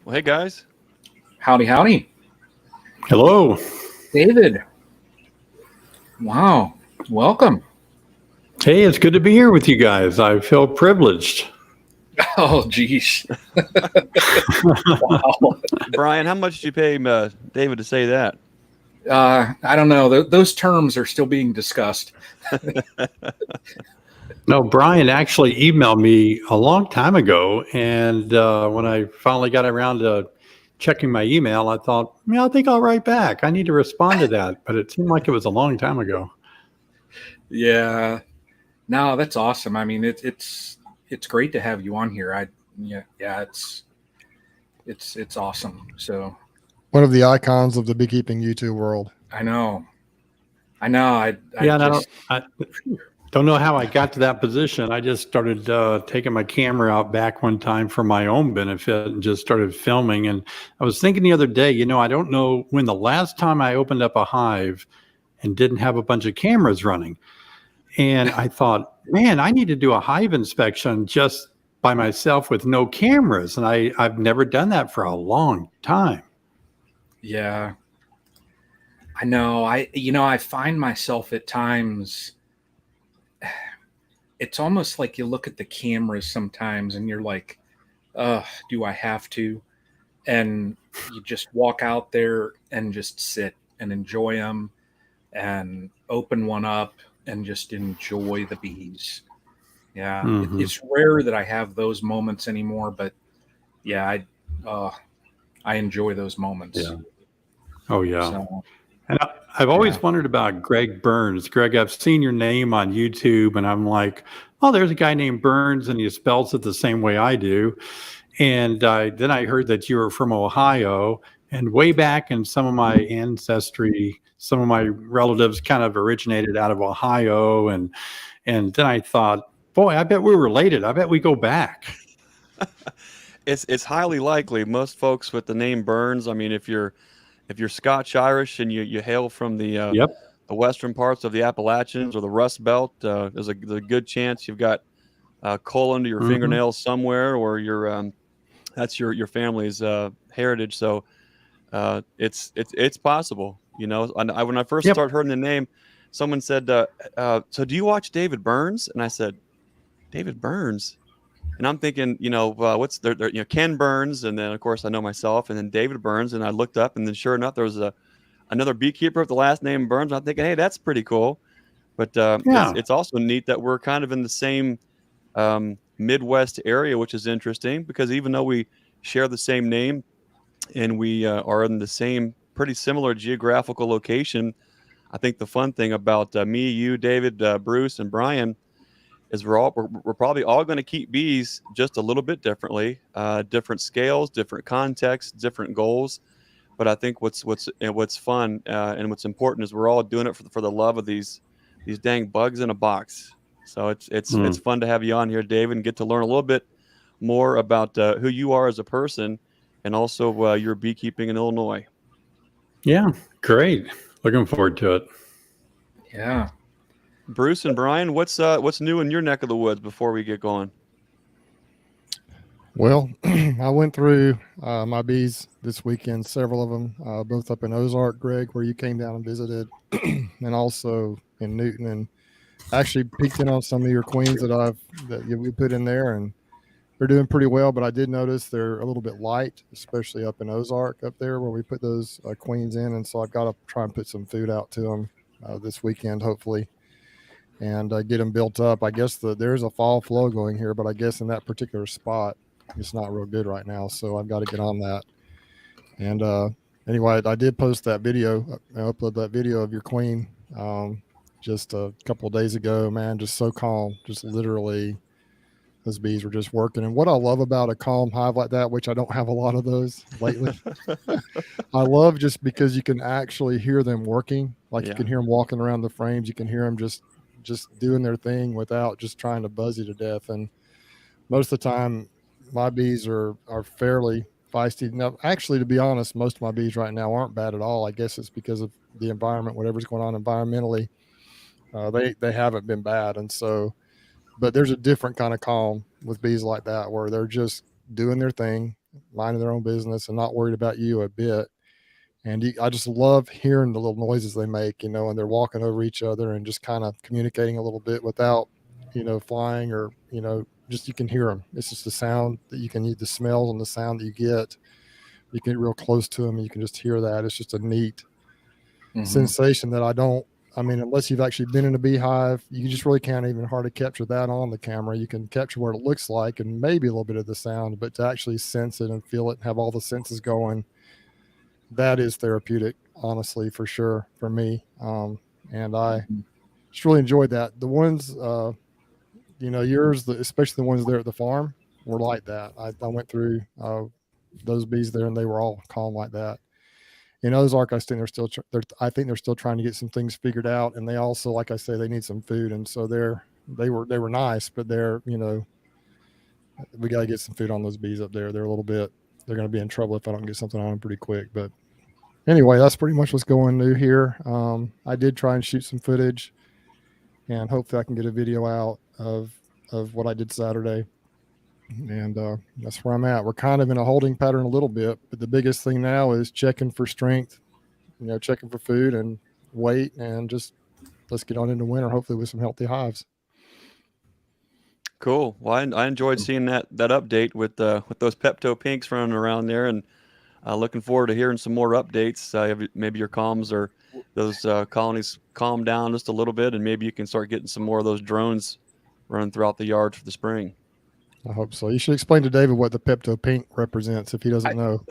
Well, hey guys. Howdy, howdy. Hello. David. Wow. Welcome. Hey, it's good to be here with you guys. I feel privileged. Oh, geez. Wow. Brian, how much did you pay David to say that? I don't know. Those terms are still being discussed. No, Brian actually emailed me a long time ago. And when I finally got around to checking my email, I thought, I think I'll write back. I need to respond to that. But it seemed like it was a long time ago. Yeah. No, that's awesome. I mean, it's great to have you on here. It's awesome. So one of the icons of the beekeeping YouTube world. I know. I don't know how I got to that position. I just started taking my camera out back one time for my own benefit and just started filming. And I was thinking the other day, I don't know when the last time I opened up a hive and didn't have a bunch of cameras running. And I thought, man, I need to do a hive inspection just by myself with no cameras. And I've never done that for a long time. Yeah. I know. I find myself at times, it's almost like you look at the cameras sometimes and you're like, do I have to? And you just walk out there and just sit and enjoy them and open one up and just enjoy the bees. Yeah. Mm-hmm. It's rare that I have those moments anymore, but yeah, I enjoy those moments. Yeah. Oh yeah. So, and I've always wondered about Greg Burns. Greg, I've seen your name on YouTube and I'm like, oh, there's a guy named Burns and he spells it the same way I do. And then I heard that you were from Ohio, and way back in some of my ancestry, some of my relatives kind of originated out of Ohio. And then I thought, boy, I bet we're related. I bet we go back. It's highly likely. Most folks with the name Burns, I mean, if you're Scotch Irish and you hail from the western parts of the Appalachians or the Rust Belt, there's a good chance you've got coal under your fingernails somewhere, or that's your family's heritage. So it's possible, when I first started hearing the name, someone said, so do you watch David Burns? And I said, David Burns? And I'm thinking, what's there, Ken Burns. And then of course I know myself, and then David Burns. And I looked up, and then sure enough, there was another beekeeper with the last name Burns. I'm thinking, hey, that's pretty cool. But it's also neat that we're kind of in the same Midwest area, which is interesting, because even though we share the same name and we are in the same pretty similar geographical location, I think the fun thing about me, you, David, Bruce, and Brian is we're probably all going to keep bees just a little bit differently, different scales, different contexts, different goals. But I think what's fun and what's important is we're all doing it for the love of these dang bugs in a box. So it's fun to have you on here, David, and get to learn a little bit more about who you are as a person, and also your beekeeping in Illinois. Yeah, great. Looking forward to it. Yeah. Bruce and Brian, what's new in your neck of the woods before we get going? Well, I went through my bees this weekend, several of them, both up in Ozark, Greg, where you came down and visited, and also in Newton, and actually peeked in on some of your queens that we put in there, and they're doing pretty well. But I did notice they're a little bit light, especially up in Ozark up there where we put those queens in. And so I've got to try and put some food out to them this weekend, hopefully, and get them built up. I guess there's a fall flow going here, but I guess in that particular spot, it's not real good right now. So I've got to get on that. And anyway, I did post that video, upload that video of your queen just a couple of days ago. Man, just so calm, just literally those bees were just working. And what I love about a calm hive like that, which I don't have a lot of those lately, I love just because you can actually hear them working. Like you can hear them walking around the frames. You can hear them just doing their thing without just trying to buzz you to death. And most of the time, my bees are fairly feisty. Now, actually, to be honest, most of my bees right now aren't bad at all. I guess it's because of the environment, whatever's going on environmentally. They haven't been bad. And so, but there's a different kind of calm with bees like that, where they're just doing their thing. minding their own business and not worried about you a bit. And I just love hearing the little noises they make, and they're walking over each other and just kind of communicating a little bit without, flying or, just you can hear them. It's just the sound that you can the smells and the sound that you get. You get real close to them and you can just hear that. It's just a neat sensation that unless you've actually been in a beehive, you just really can't even hardly capture that on the camera. You can capture what it looks like and maybe a little bit of the sound, but to actually sense it and feel it and have all the senses going, that is therapeutic, honestly, for sure, for me. And I just really enjoyed that. The ones, yours, especially the ones there at the farm, were like that. I went through those bees there, and they were all calm like that. In Ozark, I think they're still trying to get some things figured out, and they also, like I say, they need some food, and so they were nice, but we got to get some food on those bees up there. They're going to be in trouble if I don't get something on them pretty quick. But anyway, that's pretty much what's going new here. I did try and shoot some footage, and hopefully I can get a video out of what I did Saturday. And that's where I'm at. We're kind of in a holding pattern a little bit, but the biggest thing now is checking for strength, checking for food and weight, and just let's get on into winter, hopefully with some healthy hives. Cool. Well, I enjoyed seeing that update with those Pepto pinks running around there, and looking forward to hearing some more updates. Maybe your colonies calm down just a little bit, and maybe you can start getting some more of those drones running throughout the yard for the spring. I hope so. You should explain to David what the Pepto pink represents if he doesn't know.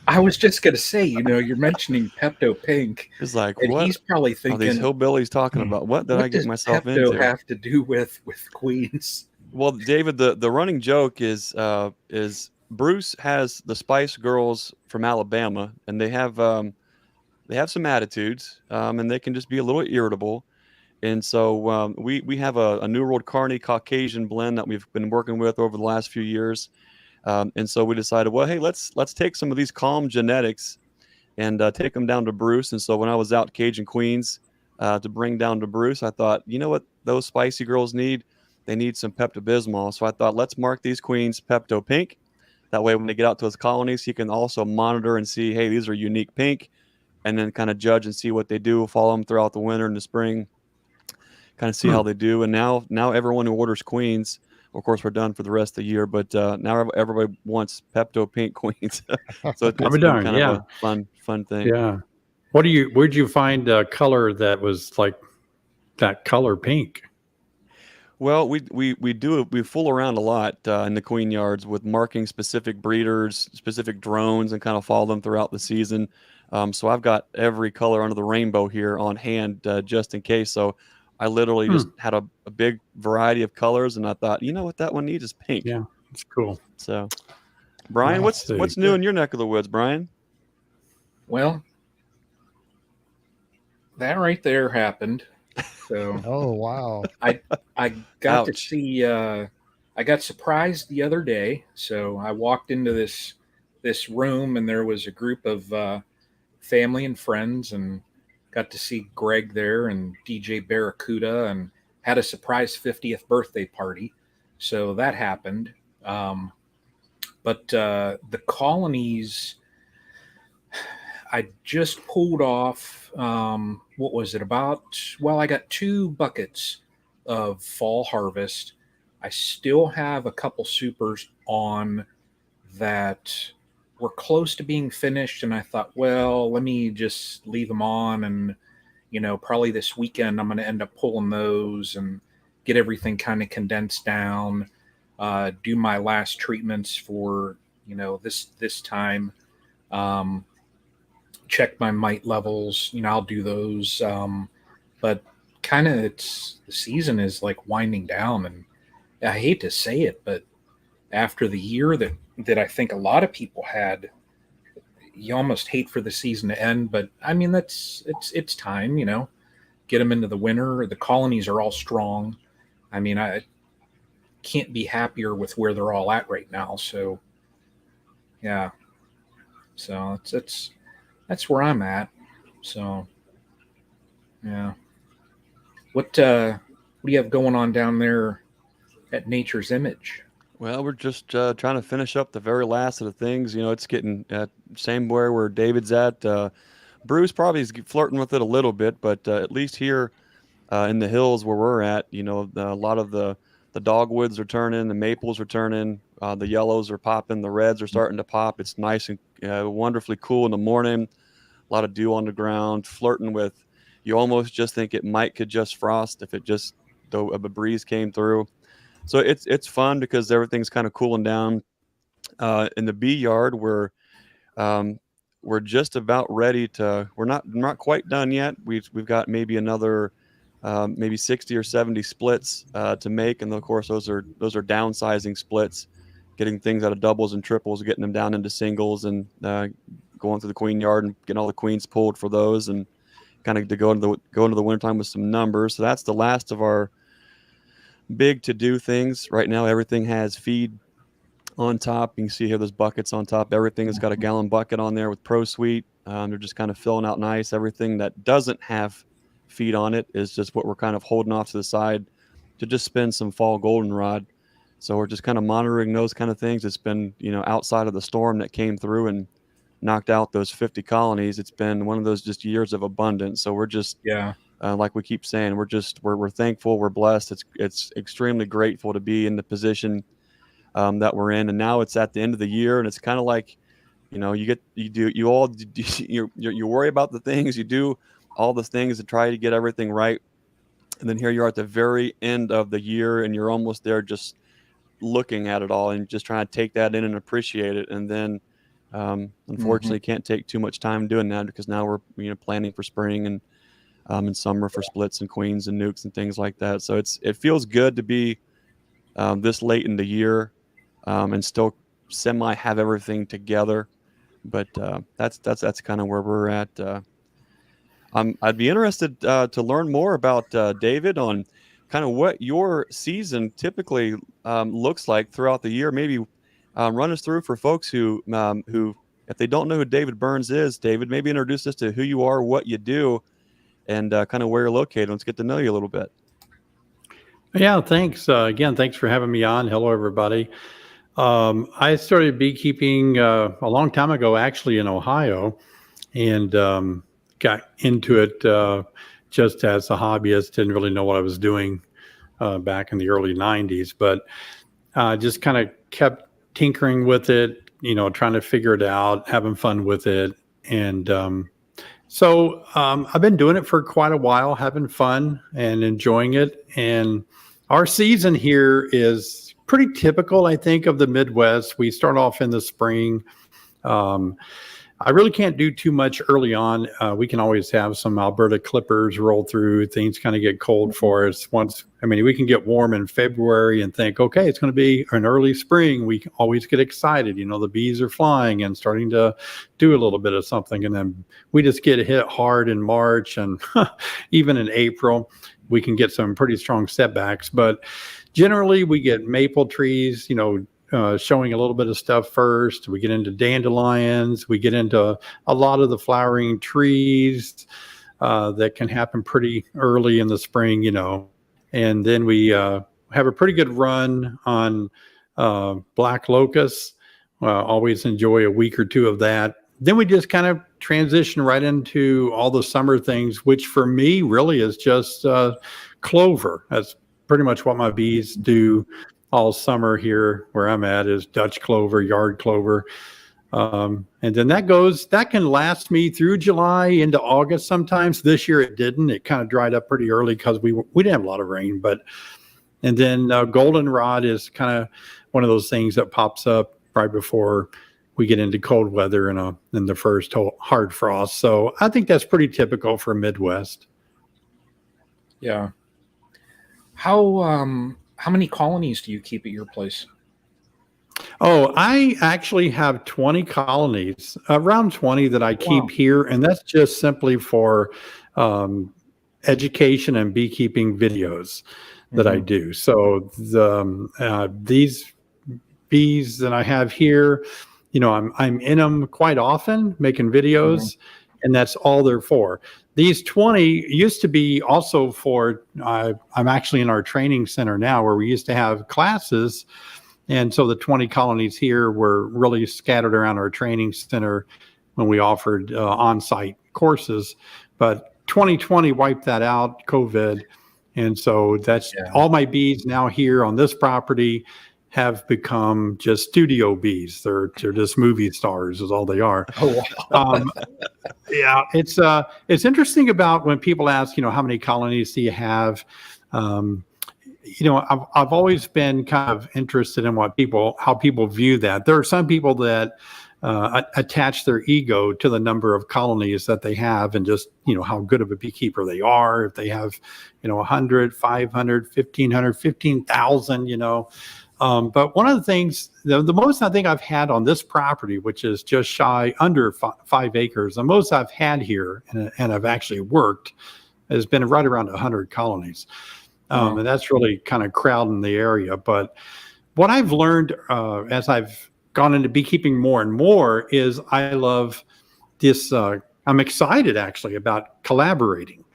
I was just going to say, you're mentioning Pepto pink. It's like, and what he's probably thinking, are these hillbillies talking about? What did I get myself Pepto into? Have to do with queens? Well, David, the running joke is Bruce has the Spice Girls from Alabama, and they have some attitudes, and they can just be a little irritable. And so we have a New World Carney Caucasian blend that we've been working with over the last few years. And so we decided, well, hey, let's take some of these calm genetics and take them down to Bruce. And so when I was out caging queens to bring down to Bruce, I thought, you know what those spicy girls need? They need some Pepto-Bismol. So I thought, let's mark these queens Pepto Pink. That way, when they get out to those colonies, he can also monitor and see, hey, these are unique pink, and then kind of judge and see what they do, follow them throughout the winter and the spring, kind of see how they do. And now everyone who orders queens, of course, we're done for the rest of the year, but now everybody wants Pepto Pink queens. So it's been kind of a fun thing. Yeah. Where'd you find a color that was like that color pink? Well, we fool around a lot in the queen yards with marking specific breeders, specific drones, and kind of follow them throughout the season. So I've got every color under the rainbow here on hand just in case. So I literally just had a big variety of colors, and I thought, you know what, that one needs is pink. Yeah, it's cool. So, Brian, what's new in your neck of the woods, Brian? Well, that right there happened. So, oh wow! I got to see. I got surprised the other day. So I walked into this room, and there was a group of family and friends, and got to see Greg there and DJ Barracuda, and had a surprise 50th birthday party. So that happened. But the colonies, I just pulled off, what was it about? Well, I got 2 buckets of fall harvest. I still have a couple supers on that were close to being finished, and I thought, well, let me just leave them on, and probably this weekend I'm going to end up pulling those and get everything kind of condensed down, do my last treatments for this time, check my mite levels. I'll do those, but kind of the season is like winding down, and I hate to say it, but after the year that I think a lot of people had, you almost hate for the season to end. But I mean, it's time, get them into the winter. The colonies are all strong. I mean, I can't be happier with where they're all at right now. So yeah, so that's where I'm at. So yeah, what do you have going on down there at Nature's Image? Well, we're just trying to finish up the very last of the things. You know, it's getting same where David's at. Bruce probably is flirting with it a little bit, but at least here in the hills where we're at, you know, a lot of the dogwoods are turning, the maples are turning, the yellows are popping, the reds are starting to pop. It's nice and wonderfully cool in the morning. A lot of dew on the ground, flirting with. You almost just think it could just frost if it just though a breeze came through. So it's fun because everything's kind of cooling down. In the bee yard, um, we're just about ready to. We're not quite done yet. We've got maybe another maybe 60 or 70 splits to make, and of course those are downsizing splits, getting things out of doubles and triples, getting them down into singles, and going through the queen yard and getting all the queens pulled for those, and kind of to go into the wintertime with some numbers. So that's the last of our big to do things right now. Everything has feed on top. You can see here those buckets on top. Everything has got a gallon bucket on there with Pro Sweet. They're just kind of filling out nice. Everything that doesn't have feed on it is just what we're kind of holding off to the side to just spin some fall goldenrod. So we're just kind of monitoring those kind of things. It's been, you know, outside of the storm that came through and knocked out those 50 colonies. It's been one of those just years of abundance. So we're just, like we keep saying, we're thankful, we're blessed. It's extremely grateful to be in the position that we're in. And now it's at the end of the year, and it's kind of like, you know, you worry about the things, you do all the things to try to get everything right. And then here you are at the very end of the year, and you're almost there just looking at it all and just trying to take that in and appreciate it. And then unfortunately can't take too much time doing that, because now we're, you know, planning for spring and in summer for splits and queens and nukes and things like that. So it feels good to be this late in the year and still semi have everything together. But that's kind of where we're at. I'd be interested to learn more about David on kind of what your season typically looks like throughout the year. Maybe run us through for folks who, if they don't know who David Burns is, David, maybe introduce us to who you are, what you do, and kind of where you're located. Let's get to know you a little bit. Yeah, thanks. Again, thanks for having me on. Hello, everybody. I started beekeeping a long time ago, actually in Ohio, and got into it just as a hobbyist. Didn't really know what I was doing back in the early 90s, but just kind of kept tinkering with it, you know, trying to figure it out, having fun with it. And so I've been doing it for quite a while, having fun and enjoying it. And our season here is pretty typical, I think, of the Midwest. We start off in the spring. I really can't do too much early on. We can always have some Alberta clippers roll through. Things kind of get cold for us. We can get warm in February and think, okay, it's going to be an early spring. We always get excited. You know, the bees are flying and starting to do a little bit of something. And then we just get hit hard in March, and even in April, we can get some pretty strong setbacks. But generally, we get maple trees, you know, showing a little bit of stuff first. We get into dandelions. We get into a lot of the flowering trees that can happen pretty early in the spring, you know. And then we have a pretty good run on black locusts. Always enjoy a week or two of that. Then we just kind of transition right into all the summer things, which for me really is just clover. That's pretty much what my bees do all summer here where I'm at, is Dutch clover, yard clover. And then that can last me through July into August sometimes. This year it didn't. It kind of dried up pretty early because we didn't have a lot of rain. And then goldenrod is kind of one of those things that pops up right before we get into cold weather and the first hard frost. So I think that's pretty typical for Midwest. Yeah. How many colonies do you keep at your place? Oh, I actually have 20 colonies, around 20 that I keep here. And that's just simply for education and beekeeping videos that I do. So these bees that I have here, you know, I'm in them quite often making videos, and that's all they're for. These 20 used to be also for, I'm actually in our training center now, where we used to have classes And so the 20 colonies here were really scattered around our training center when we offered on-site courses. But 2020 wiped that out, COVID. And so that's all my bees now here on this property have become just studio bees. They're just movie stars is all they are. Oh, wow. Yeah, it's interesting about when people ask, how many colonies do you have? I've always been kind of interested in how people view that. There are some people that attach their ego to the number of colonies that they have and just, how good of a beekeeper they are. If they have, 100, 500, 1,500, 15,000, but one of the things, the most I think I've had on this property, which is just shy under 5 acres, the most I've had here and I've actually worked has been right around 100 colonies. And that's really kind of crowding the area. But what I've learned as I've gone into beekeeping more and more is I love this. I'm excited actually about collaborating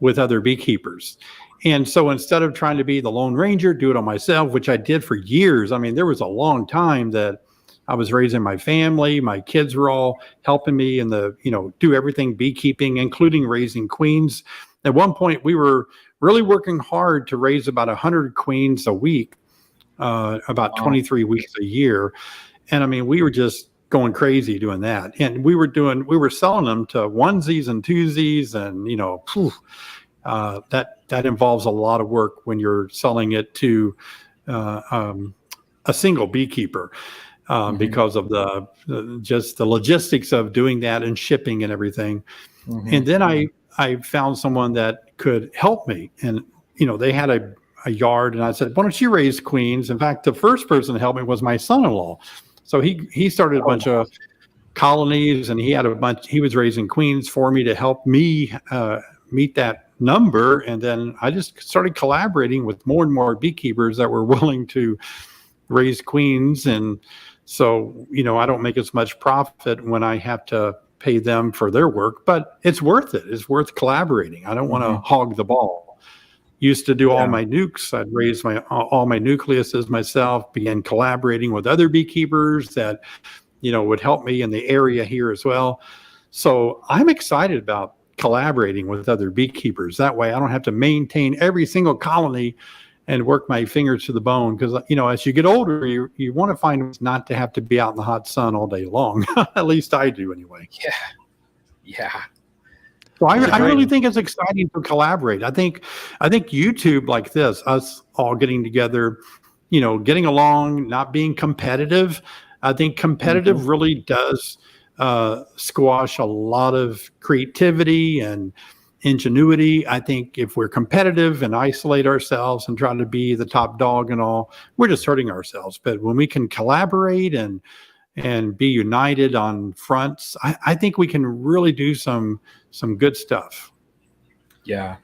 with other beekeepers. And so instead of trying to be the Lone Ranger, do it on myself, which I did for years. I mean, there was a long time that I was raising my family. My kids were all helping me in do everything beekeeping, including raising queens. At one point, we were really working hard to raise about 100 queens a week, about 23 weeks a year. And I mean, we were just going crazy doing that. And we were selling them to onesies and twosies and, that involves a lot of work when you're selling it to a single beekeeper because of just the logistics of doing that and shipping and everything. And then I found someone that could help me, and they had a yard, and I said, why don't you raise queens? In fact, the first person to help me was my son-in-law. So he started a bunch of colonies, and he was raising queens for me to help me meet that number. And then I just started collaborating with more and more beekeepers that were willing to raise queens. And so, I don't make as much profit when I have to pay them for their work, but it's worth it. It's worth collaborating. I don't want to hog the ball. Used to do all my nukes. I'd raise all my nucleuses myself, began collaborating with other beekeepers that, would help me in the area here as well. So I'm excited about collaborating with other beekeepers. That way I don't have to maintain every single colony and work my fingers to the bone. Because, as you get older, you want to find ways not to have to be out in the hot sun all day long. At least I do anyway. Yeah. So I really think it's exciting to collaborate. I think YouTube like this, us all getting together, getting along, not being competitive. I think competitive really does squash a lot of creativity and ingenuity. I think if we're competitive and isolate ourselves and try to be the top dog and all, we're just hurting ourselves. But when we can collaborate and be united on fronts, I think we can really do some good stuff. Yeah,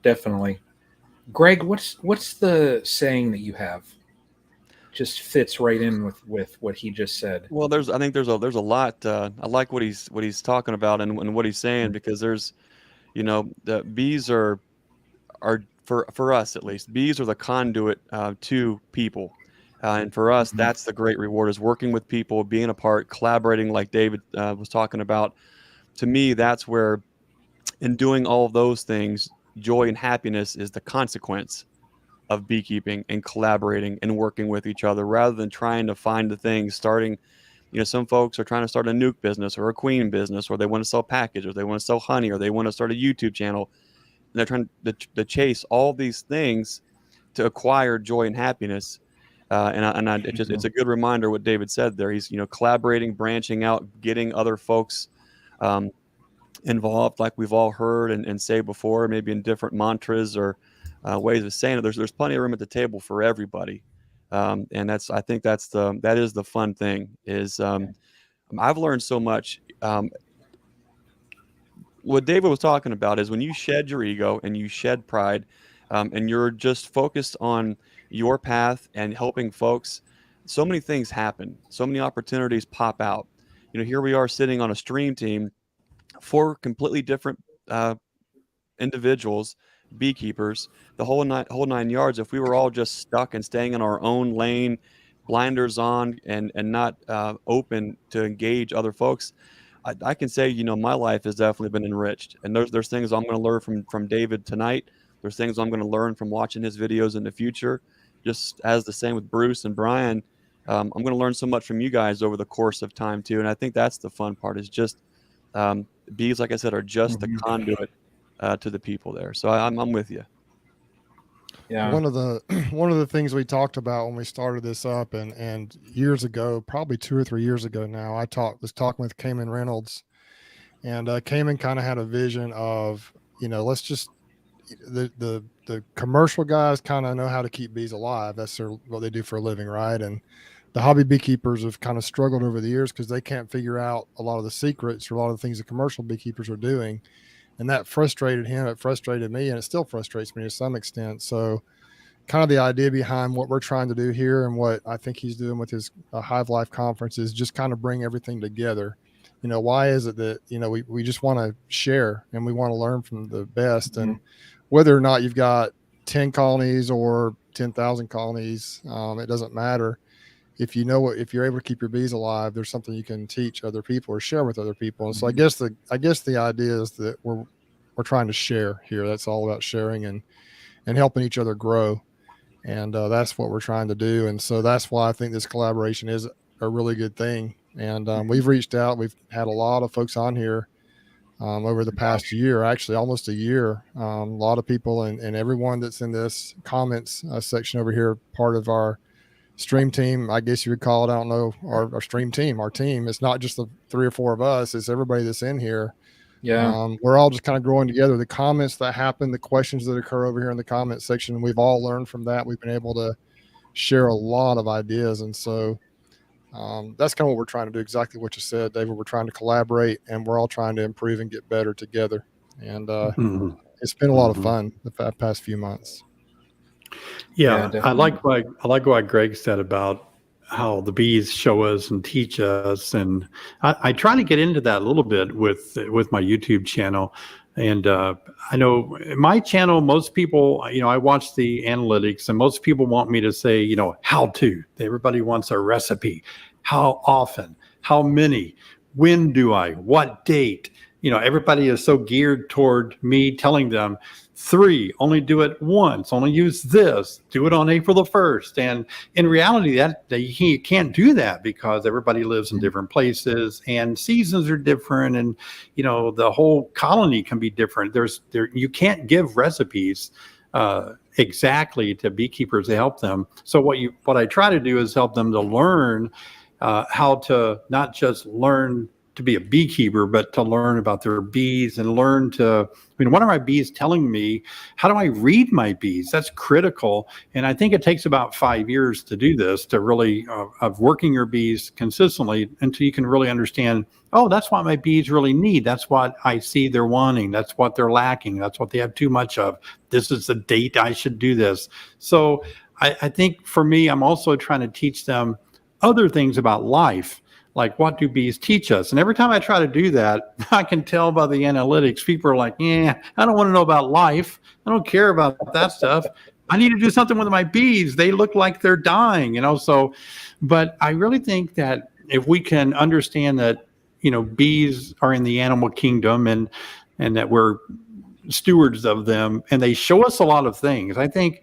definitely. Greg, what's the saying that you have? Just fits right in with what he just said. Well, I think there's a lot. I like what he's talking about and what he's saying, because there's, the bees are for us at least. Bees are the conduit to people, and for us, that's the great reward, is working with people, being a part, collaborating, like David was talking about. To me, that's where, in doing all of those things, joy and happiness is the consequence of beekeeping and collaborating and working with each other, rather than trying to find the things, starting, some folks are trying to start a nuke business or a queen business, or they want to sell package, or they want to sell honey, or they want to start a YouTube channel. And they're trying to chase all these things to acquire joy and happiness. It's a good reminder what David said there. He's, collaborating, branching out, getting other folks involved, like we've all heard and say before, maybe in different mantras or ways of saying it. There's plenty of room at the table for everybody, and I think that is the fun thing. Is I've learned so much. What David was talking about is when you shed your ego and you shed pride, and you're just focused on your path and helping folks, so many things happen. So many opportunities pop out. Here we are sitting on a stream team, 4 completely different individuals beekeepers, the whole nine yards, if we were all just stuck and staying in our own lane, blinders on, and not open to engage other folks, I can say, my life has definitely been enriched. And there's things I'm going to learn from David tonight. There's things I'm going to learn from watching his videos in the future. Just as the same with Bruce and Brian, I'm going to learn so much from you guys over the course of time too. And I think that's the fun part, is just bees, like I said, are just the conduit to the people there. So I'm with you. Yeah. One of the things we talked about when we started this up, and years ago, probably 2 or 3 years ago now, was talking with Cayman Reynolds, and Cayman kind of had a vision of, let's just the commercial guys kind of know how to keep bees alive. That's what they do for a living, right? And the hobby beekeepers have kind of struggled over the years because they can't figure out a lot of the secrets or a lot of the things the commercial beekeepers are doing. And that frustrated him. It frustrated me, and it still frustrates me to some extent. So kind of the idea behind what we're trying to do here and what I think he's doing with his Hive Life conference is just kind of bring everything together. Why is it that, we just want to share and we want to learn from the best, and whether or not you've got 10 colonies or 10,000 colonies, it doesn't matter. If you're able to keep your bees alive, there's something you can teach other people or share with other people. And so I guess the idea is that we're trying to share here. That's all about sharing and helping each other grow. And that's what we're trying to do. And so that's why I think this collaboration is a really good thing. And we've reached out. We've had a lot of folks on here over the past year, actually almost a year. A lot of people and everyone that's in this comments section over here, part of our stream team, I guess you would call it. I don't know, our stream team, our team. It's not just the 3 or 4 of us. It's everybody that's in here. Yeah. We're all just kind of growing together. The comments that happen, the questions that occur over here in the comment section, we've all learned from that. We've been able to share a lot of ideas. And so that's kind of what we're trying to do. Exactly what you said, David. We're trying to collaborate, and we're all trying to improve and get better together. And it's been a lot of fun the past few months. Yeah, I like what Greg said about how the bees show us and teach us, and I try to get into that a little bit with my YouTube channel. And I know my channel, most people, I watch the analytics, and most people want me to say, how to. Everybody wants a recipe. How often? How many? When do I? What date? Everybody is so geared toward me telling them 3, only do it once, only use this, do it on April the 1st. And in reality, that you can't do that because everybody lives in different places and seasons are different. And, the whole colony can be different. You can't give recipes exactly to beekeepers to help them. So what I try to do is help them to learn how to not just learn to be a beekeeper, but to learn about their bees and learn to, one of my bees telling me, how do I read my bees? That's critical. And I think it takes about 5 years to do this, to really, of working your bees consistently until you can really understand, oh, that's what my bees really need. That's what I see they're wanting. That's what they're lacking. That's what they have too much of. This is the date I should do this. So I think for me, I'm also trying to teach them other things about life. Like, what do bees teach us? And every time I try to do that, I can tell by the analytics, people are like, I don't want to know about life. I don't care about that stuff. I need to do something with my bees. They look like they're dying, so, but I really think that if we can understand that, bees are in the animal kingdom and that we're stewards of them, and they show us a lot of things. I think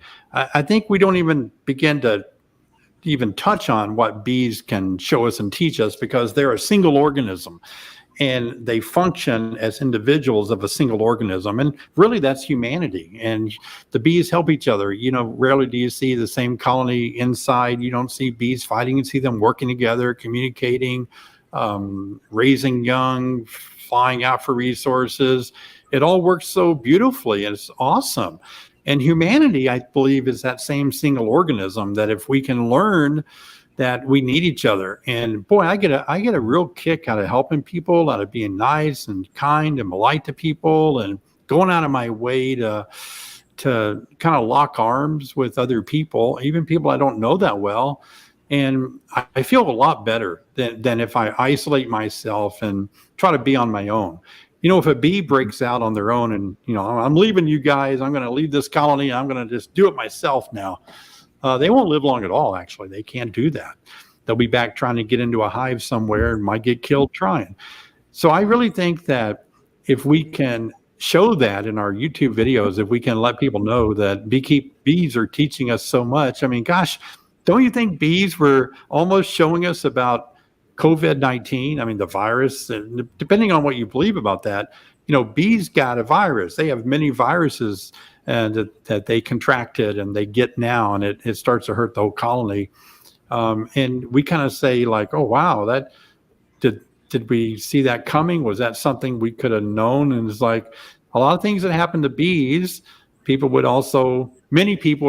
we don't even begin to even touch on what bees can show us and teach us, because they're a single organism and they function as individuals of a single organism. And really, that's humanity. And the bees help each other. Rarely do you see the same colony inside. You don't see bees fighting. You see them working together, communicating, raising young, flying out for resources. It all works so beautifully, and it's awesome. And humanity, I believe, is that same single organism, that if we can learn that we need each other. And boy, I get a real kick out of helping people, out of being nice and kind and polite to people, and going out of my way to kind of lock arms with other people, even people I don't know that well. And I feel a lot better than if I isolate myself and try to be on my own. if a bee breaks out on their own and, I'm leaving you guys, I'm going to leave this colony, I'm going to just do it myself now. They won't live long at all, actually. They can't do that. They'll be back trying to get into a hive somewhere and might get killed trying. So I really think that if we can show that in our YouTube videos, if we can let people know that bees are teaching us so much. I mean, gosh, don't you think bees were almost showing us about COVID-19? I mean, the virus, depending on what you believe about that, bees got a virus. They have many viruses and that they contracted and they get now, and it starts to hurt the whole colony. And we kind of say like, oh, wow, that did we see that coming? Was that something we could have known? And it's like a lot of things that happen to bees, many people would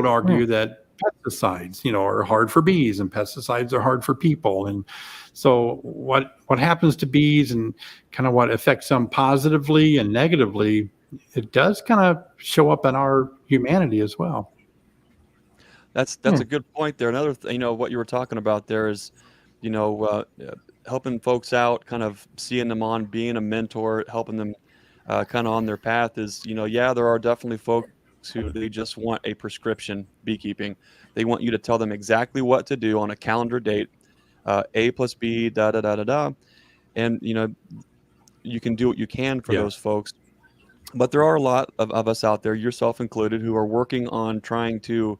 argue that pesticides, are hard for bees and pesticides are hard for people. And so what happens to bees and kind of what affects them positively and negatively, it does kind of show up in our humanity as well. That's a good point there. Another what you were talking about there is, helping folks out, kind of seeing them on, being a mentor, helping them kind of on their path is, there are definitely folks who they just want a prescription beekeeping. They want you to tell them exactly what to do on a calendar date, A plus B, da da da da da, and you can do what you can for those folks. But there are a lot of us out there, yourself included, who are working on trying to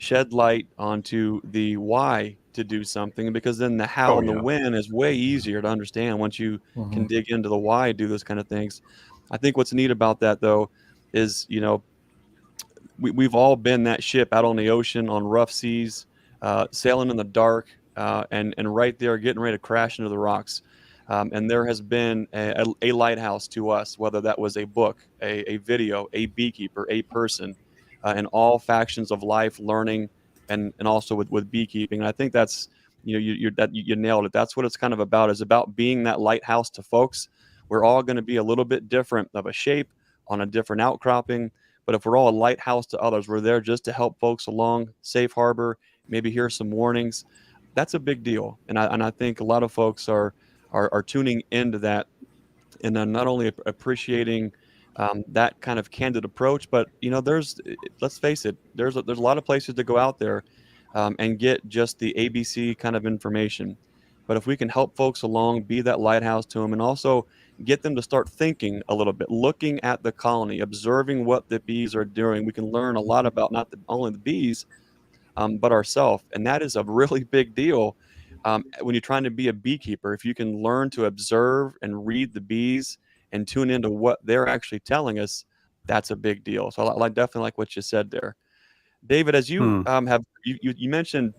shed light onto the why to do something, because then the how and the when is way easier to understand once you can dig into the why, do those kind of things. I think what's neat about that, though, is, we've all been that ship out on the ocean on rough seas, sailing in the dark, and right there getting ready to crash into the rocks. And there has been a lighthouse to us, whether that was a book, a video, a beekeeper, a person, in all factions of life, learning, and also with beekeeping. And I think that's, you nailed it. That's what it's kind of about, is about being that lighthouse to folks. We're all going to be a little bit different of a shape on a different outcropping, but if we're all a lighthouse to others, we're there just to help folks along, safe harbor, maybe hear some warnings. That's a big deal. And I think a lot of folks are tuning into that, and then not only appreciating that kind of candid approach, but let's face it, there's a lot of places to go out there and get just the ABC kind of information. But if we can help folks along, be that lighthouse to them, and also get them to start thinking a little bit, looking at the colony, observing what the bees are doing, we can learn a lot about not only the bees, but ourselves. And that is a really big deal when you're trying to be a beekeeper. If you can learn to observe and read the bees and tune into what they're actually telling us, that's a big deal. So I definitely like what you said there. David, as you you mentioned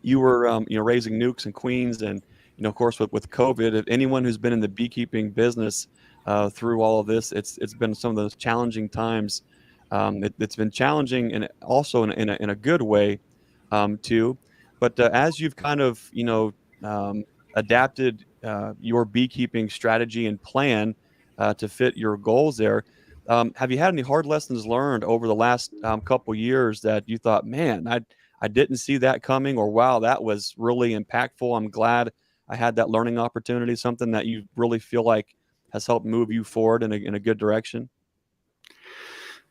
you were raising nukes and queens, and of course with COVID, if anyone who's been in the beekeeping business through all of this, it's been some of those challenging times. It's been challenging, and also in a good way too. But as you've kind of adapted your beekeeping strategy and plan to fit your goals there, have you had any hard lessons learned over the last couple years that you thought, man, I didn't see that coming, or wow, that was really impactful, I'm glad I had that learning opportunity, something that you really feel like has helped move you forward in a good direction?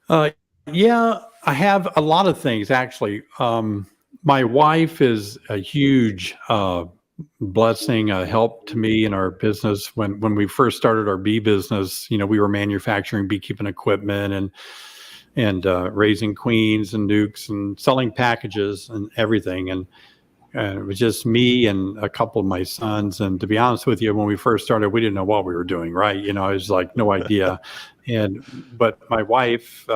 Yeah, I have a lot of things, actually. My wife is a huge blessing, a help to me in our business. When we first started our bee business, we were manufacturing beekeeping equipment and raising queens and nukes and selling packages and everything. And it was just me and a couple of my sons. And to be honest with you, when we first started, we didn't know what we were doing, right? It was like no idea. But my wife,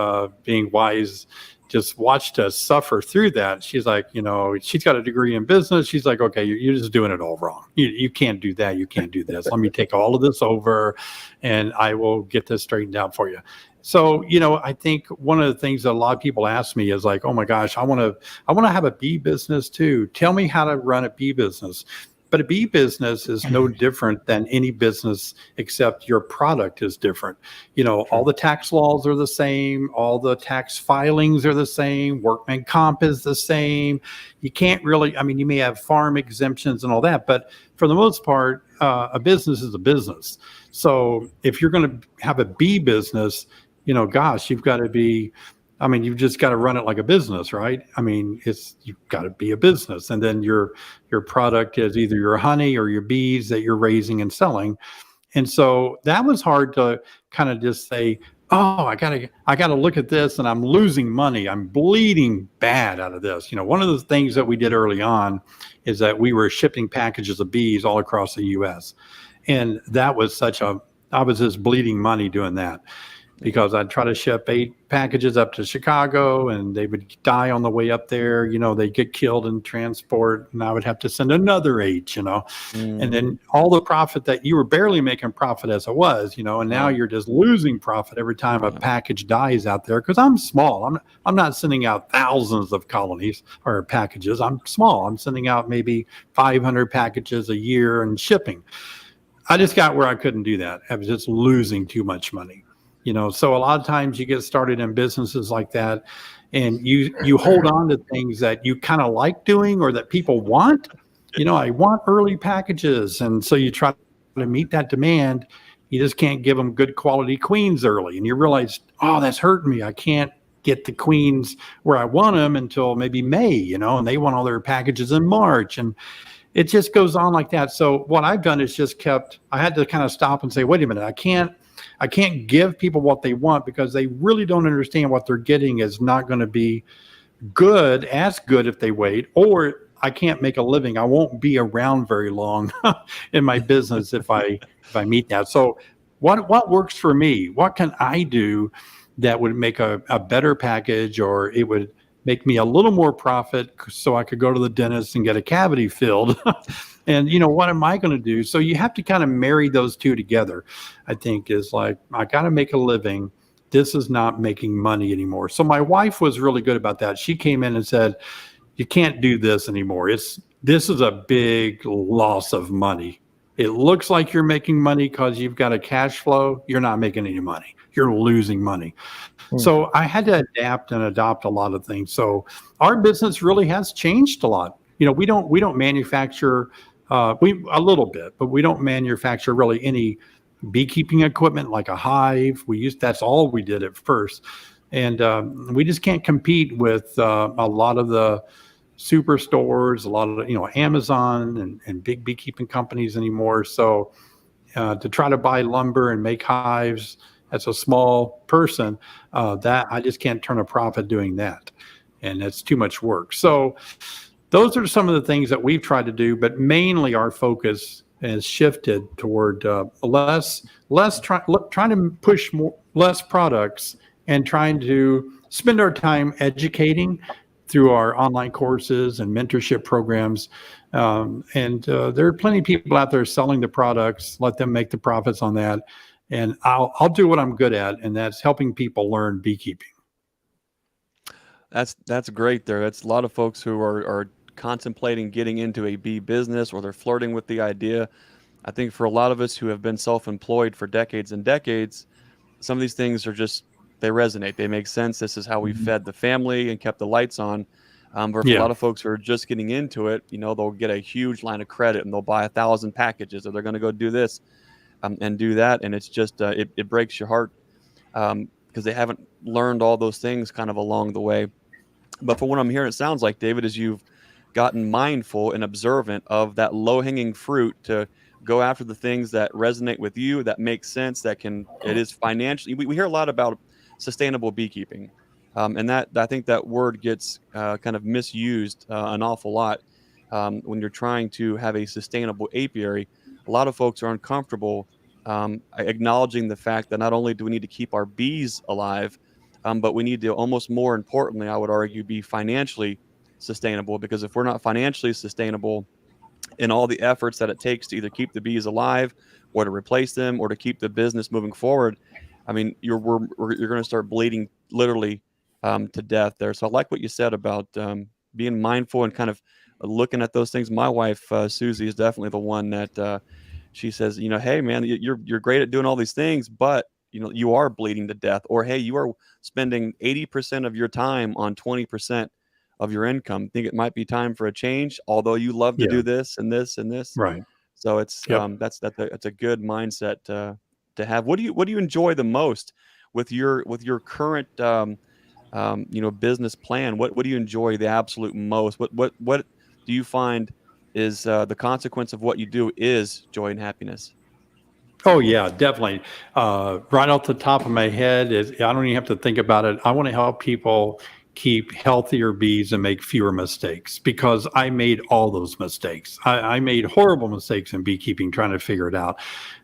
being wise, just watched us suffer through that. She's like, she's got a degree in business. She's like, okay, you're just doing it all wrong. You can't do that. You can't do this. Let me take all of this over and I will get this straightened out for you. So, I think one of the things that a lot of people ask me is like, oh my gosh, I want to have a bee business too. Tell me how to run a bee business. But a bee business is no different than any business, except your product is different. You know, all the tax laws are the same. All the tax filings are the same. Workman comp is the same. You can't really, I mean, you may have farm exemptions and all that, but for the most part, a business is a business. So if you're going to have a bee business, you know, gosh, you've got to be, I mean, you've just got to run it like a business, right? I mean, you've got to be a business. And then your product is either your honey or your bees that you're raising and selling. And so that was hard to kind of just say, oh, I gotta look at this and I'm losing money. I'm bleeding bad out of this. You know, one of the things that we did early on is that we were shipping packages of bees all across the US. And that was I was just bleeding money doing that, because I'd try to ship 8 packages up to Chicago and they would die on the way up there. You know, they'd get killed in transport and I would have to send another 8, you know, and then all the profit that you were barely making profit as it was, you know, and now you're just losing profit every time a package dies out there. Cause I'm small. I'm not sending out thousands of colonies or packages. I'm small. I'm sending out maybe 500 packages a year and shipping. I just got where I couldn't do that. I was just losing too much money. You know, so a lot of times you get started in businesses like that and you hold on to things that you kind of like doing or that people want. You know, I want early packages. And so you try to meet that demand. You just can't give them good quality queens early. And you realize, oh, that's hurting me. I can't get the queens where I want them until maybe May, you know, and they want all their packages in March. And it just goes on like that. So what I've done is I had to kind of stop and say, wait a minute, I can't give people what they want because they really don't understand what they're getting is not going to be as good if they wait, or I can't make a living. I won't be around very long in my business if I meet that. So what works for me? What can I do that would make a better package, or it would make me a little more profit so I could go to the dentist and get a cavity filled? And, you know, what am I going to do? So you have to kind of marry those two together, I think, is like, I got to make a living. This is not making money anymore. So my wife was really good about that. She came in and said, you can't do this anymore. This is a big loss of money. It looks like you're making money because you've got a cash flow. You're not making any money. You're losing money. So I had to adapt and adopt a lot of things. So our business really has changed a lot. You know, we don't manufacture a little bit, but we don't manufacture really any beekeeping equipment like a hive. That's all we did at first. And we just can't compete with a lot of the superstores, a lot of, you know, Amazon and big beekeeping companies anymore. So to try to buy lumber and make hives as a small person, that I just can't turn a profit doing that. And it's too much work. So those are some of the things that we've tried to do, but mainly our focus has shifted toward trying to push less products and trying to spend our time educating through our online courses and mentorship programs. And there are plenty of people out there selling the products. Let them make the profits on that. And I'll do what I'm good at, and that's helping people learn beekeeping. That's great there. That's a lot of folks who are contemplating getting into a bee business, or they're flirting with the idea. I think for a lot of us who have been self-employed for decades and decades, some of these things they resonate. They make sense. This is how we fed the family and kept the lights on. But for a lot of folks who are just getting into it, you know, they'll get a huge line of credit and they'll buy 1,000 packages, or they're going to go do this and do that. And it's just, it breaks your heart because they haven't learned all those things kind of along the way. But from what I'm hearing, it sounds like, David, is you've gotten mindful and observant of that low-hanging fruit to go after the things that resonate with you, that make sense, it is financially. We hear a lot about sustainable beekeeping, and that I think that word gets kind of misused an awful lot when you're trying to have a sustainable apiary. A lot of folks are uncomfortable acknowledging the fact that not only do we need to keep our bees alive, but we need to, almost more importantly, I would argue, be financially sustainable. Because if we're not financially sustainable in all the efforts that it takes to either keep the bees alive or to replace them or to keep the business moving forward, I mean, you're going to start bleeding literally to death there. So I like what you said about being mindful and kind of looking at those things. My wife, Susie, is definitely the one that she says, hey man, you're great at doing all these things, but you are bleeding to death, or hey, you are spending 80% of your time on 20% of your income. Think it might be time for a change, although you love to do this and this and this. Right. So it's that's a good mindset to have. What do you enjoy the most with your current business plan? What do you enjoy the absolute most? What do you find is the consequence of what you do is joy and happiness? Oh yeah, definitely. Right off the top of my head is, I don't even have to think about it. I want to help people keep healthier bees and make fewer mistakes, because I made all those mistakes. I made horrible mistakes in beekeeping trying to figure it out.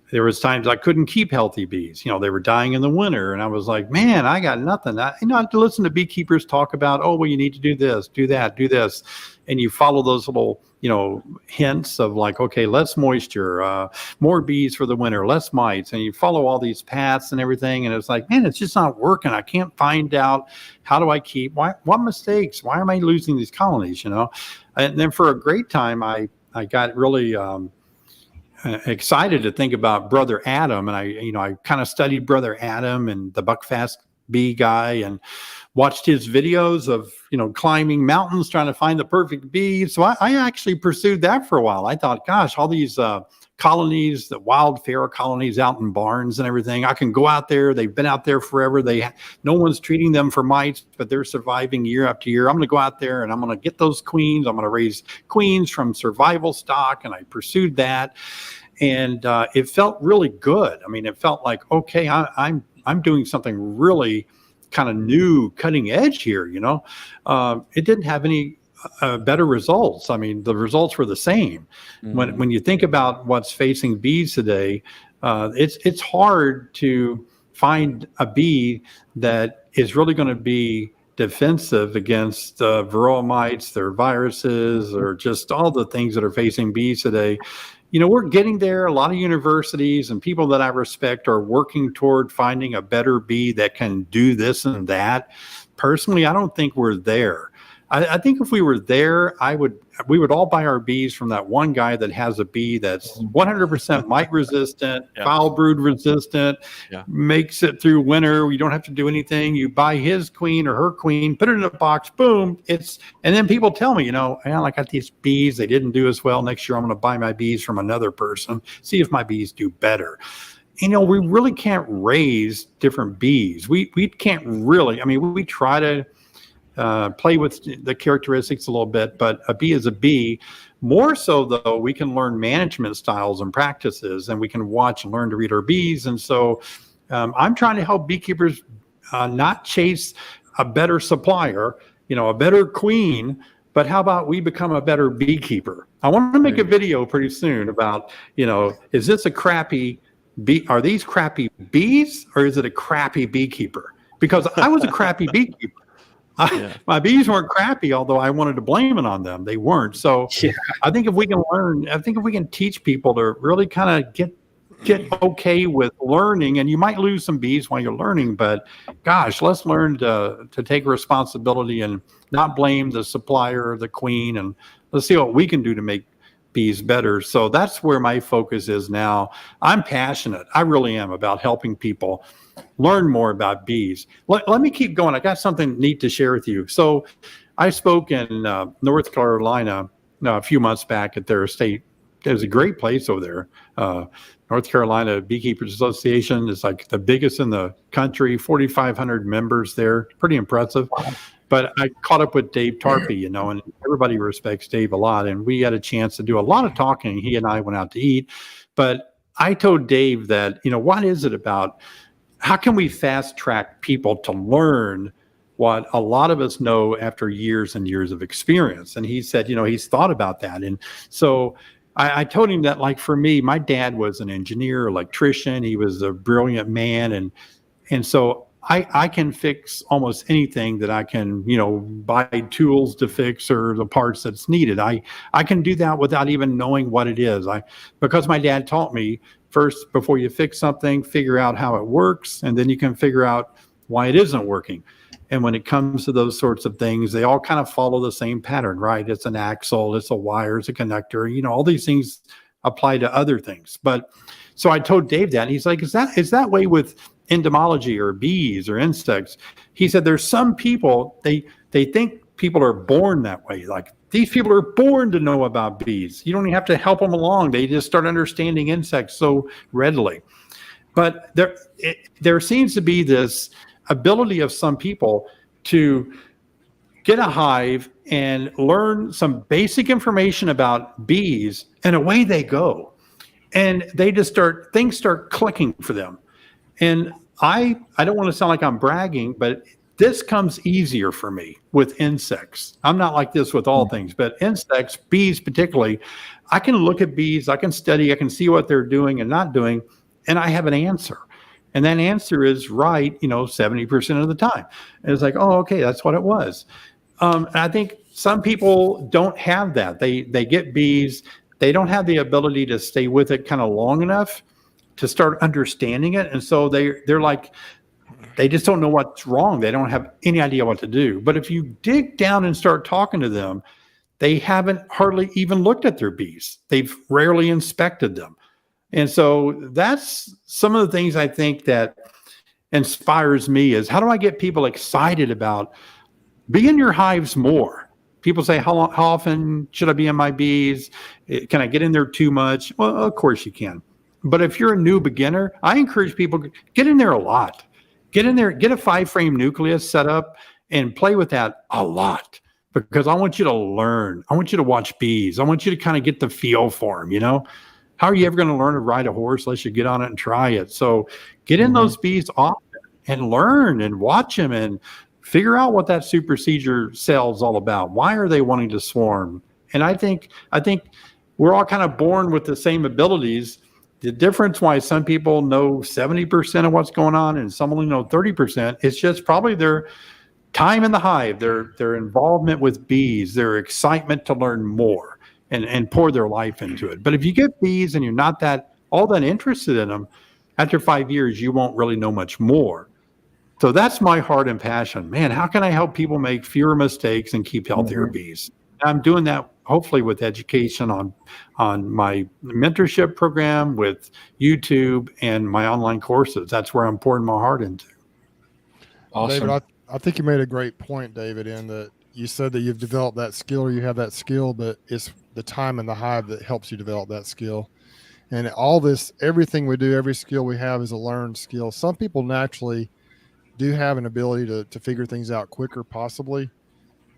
There was times I couldn't keep healthy bees. They were dying in the winter, and I was like, man, I got nothing. I had to listen to beekeepers talk about, oh, well, you need to do this, do that, do this. And you follow those little, hints of like, okay, less moisture, more bees for the winter, less mites. And you follow all these paths and everything. And it's like, man, it's just not working. I can't find out, how do I keep, what mistakes? Why am I losing these colonies, And then for a great time, I got really, excited to think about Brother Adam, and I kind of studied Brother Adam and the Buckfast bee guy, and watched his videos of climbing mountains trying to find the perfect bee. So I actually pursued that for a while. I thought, gosh, all these colonies, the wild pharaoh colonies out in barns and everything, I can go out there. They've been out there forever. No one's treating them for mites, but they're surviving year after year. I'm going to go out there and I'm going to get those queens. I'm going to raise queens from survival stock. And I pursued that. And it felt really good. I mean, it felt like, okay, I'm doing something really kind of new, cutting edge here. It didn't have any better results. I mean, the results were the same. Mm-hmm. When you think about what's facing bees today, it's hard to find a bee that is really going to be defensive against varroa mites, their viruses, or just all the things that are facing bees today. We're getting there. A lot of universities and people that I respect are working toward finding a better bee that can do this and that. Personally, I don't think we're there. I think if we were there, we would all buy our bees from that one guy that has a bee that's 100% mite resistant, foul brood resistant, makes it through winter. You don't have to do anything. You buy his queen or her queen, put it in a box, boom. And then people tell me, I got these bees. They didn't do as well. Next year, I'm going to buy my bees from another person, see if my bees do better. We really can't raise different bees. We can't really, we try to play with the characteristics a little bit, but a bee is a bee. More so, though, we can learn management styles and practices, and we can watch and learn to read our bees. And so I'm trying to help beekeepers not chase a better supplier, a better queen, but how about we become a better beekeeper? I want to make a video pretty soon about, is this a crappy bee? Are these crappy bees, or is it a crappy beekeeper? Because I was a crappy beekeeper. My bees weren't crappy, although I wanted to blame it on them. They weren't. So I think if we can teach people to really kind of get okay with learning, and you might lose some bees while you're learning, but gosh, let's learn to take responsibility and not blame the supplier or the queen, and let's see what we can do to make bees better. So that's where my focus is now. I'm passionate. I really am about helping people learn more about bees. Let me keep going. I got something neat to share with you. So I spoke in North Carolina a few months back at their estate. It was a great place over there. North Carolina Beekeepers Association is like the biggest in the country, 4,500 members there. Pretty impressive. Wow. But I caught up with Dave Tarpey, and everybody respects Dave a lot. And we had a chance to do a lot of talking. He and I went out to eat. But I told Dave that, what is it about, how can we fast track people to learn what a lot of us know after years and years of experience? And he said, he's thought about that. And so I told him that, like, for me, my dad was an engineer, electrician. He was a brilliant man. And so I can fix almost anything that I can, buy tools to fix or the parts that's needed. I can do that without even knowing what it is. Because my dad taught me, first, before you fix something, figure out how it works, and then you can figure out why it isn't working. And when it comes to those sorts of things, they all kind of follow the same pattern, right? It's an axle, it's a wire, it's a connector, all these things apply to other things. But so I told Dave that, and he's like, is that way with entomology or bees or insects? He said, there's some people, they think people are born that way. Like, these people are born to know about bees. You don't even have to help them along. They just start understanding insects so readily. But there seems to be this ability of some people to get a hive and learn some basic information about bees, and away they go. And they just things start clicking for them. And I don't want to sound like I'm bragging, but this comes easier for me with insects. I'm not like this with all things, but insects, bees particularly, I can look at bees, I can study, I can see what they're doing and not doing, and I have an answer. And that answer is right, 70% of the time. And it's like, oh, okay, that's what it was. And I think some people don't have that. They get bees, they don't have the ability to stay with it kind of long enough to start understanding it. And so they're like, they just don't know what's wrong. They don't have any idea what to do. But if you dig down and start talking to them, they haven't hardly even looked at their bees. They've rarely inspected them. And so that's some of the things I think that inspires me is, how do I get people excited about be in your hives more? People say, how often should I be in my bees? Can I get in there too much? Well, of course you can. But if you're a new beginner, I encourage people, get in there a lot. Get in there, get a 5-frame nucleus set up and play with that a lot, because I want you to learn. I want you to watch bees. I want you to kind of get the feel for them, How are you ever going to learn to ride a horse unless you get on it and try it? So get in those bees often and learn and watch them and figure out what that supersedure cell is all about. Why are they wanting to swarm? And I think we're all kind of born with the same abilities. The difference why some people know 70% of what's going on and some only know 30%, it's just probably their time in the hive, their involvement with bees, their excitement to learn more and pour their life into it. But if you get bees and you're not all that interested in them, after 5 years, you won't really know much more. So that's my heart and passion. Man, how can I help people make fewer mistakes and keep healthier bees? I'm doing that hopefully with education on my mentorship program, with YouTube, and my online courses. That's where I'm pouring my heart into. Awesome. David, I think you made a great point, David, in that you said that you've developed that skill, or you have that skill, but it's the time in the hive that helps you develop that skill. And all this, everything we do, every skill we have is a learned skill. Some people naturally do have an ability to figure things out quicker, possibly.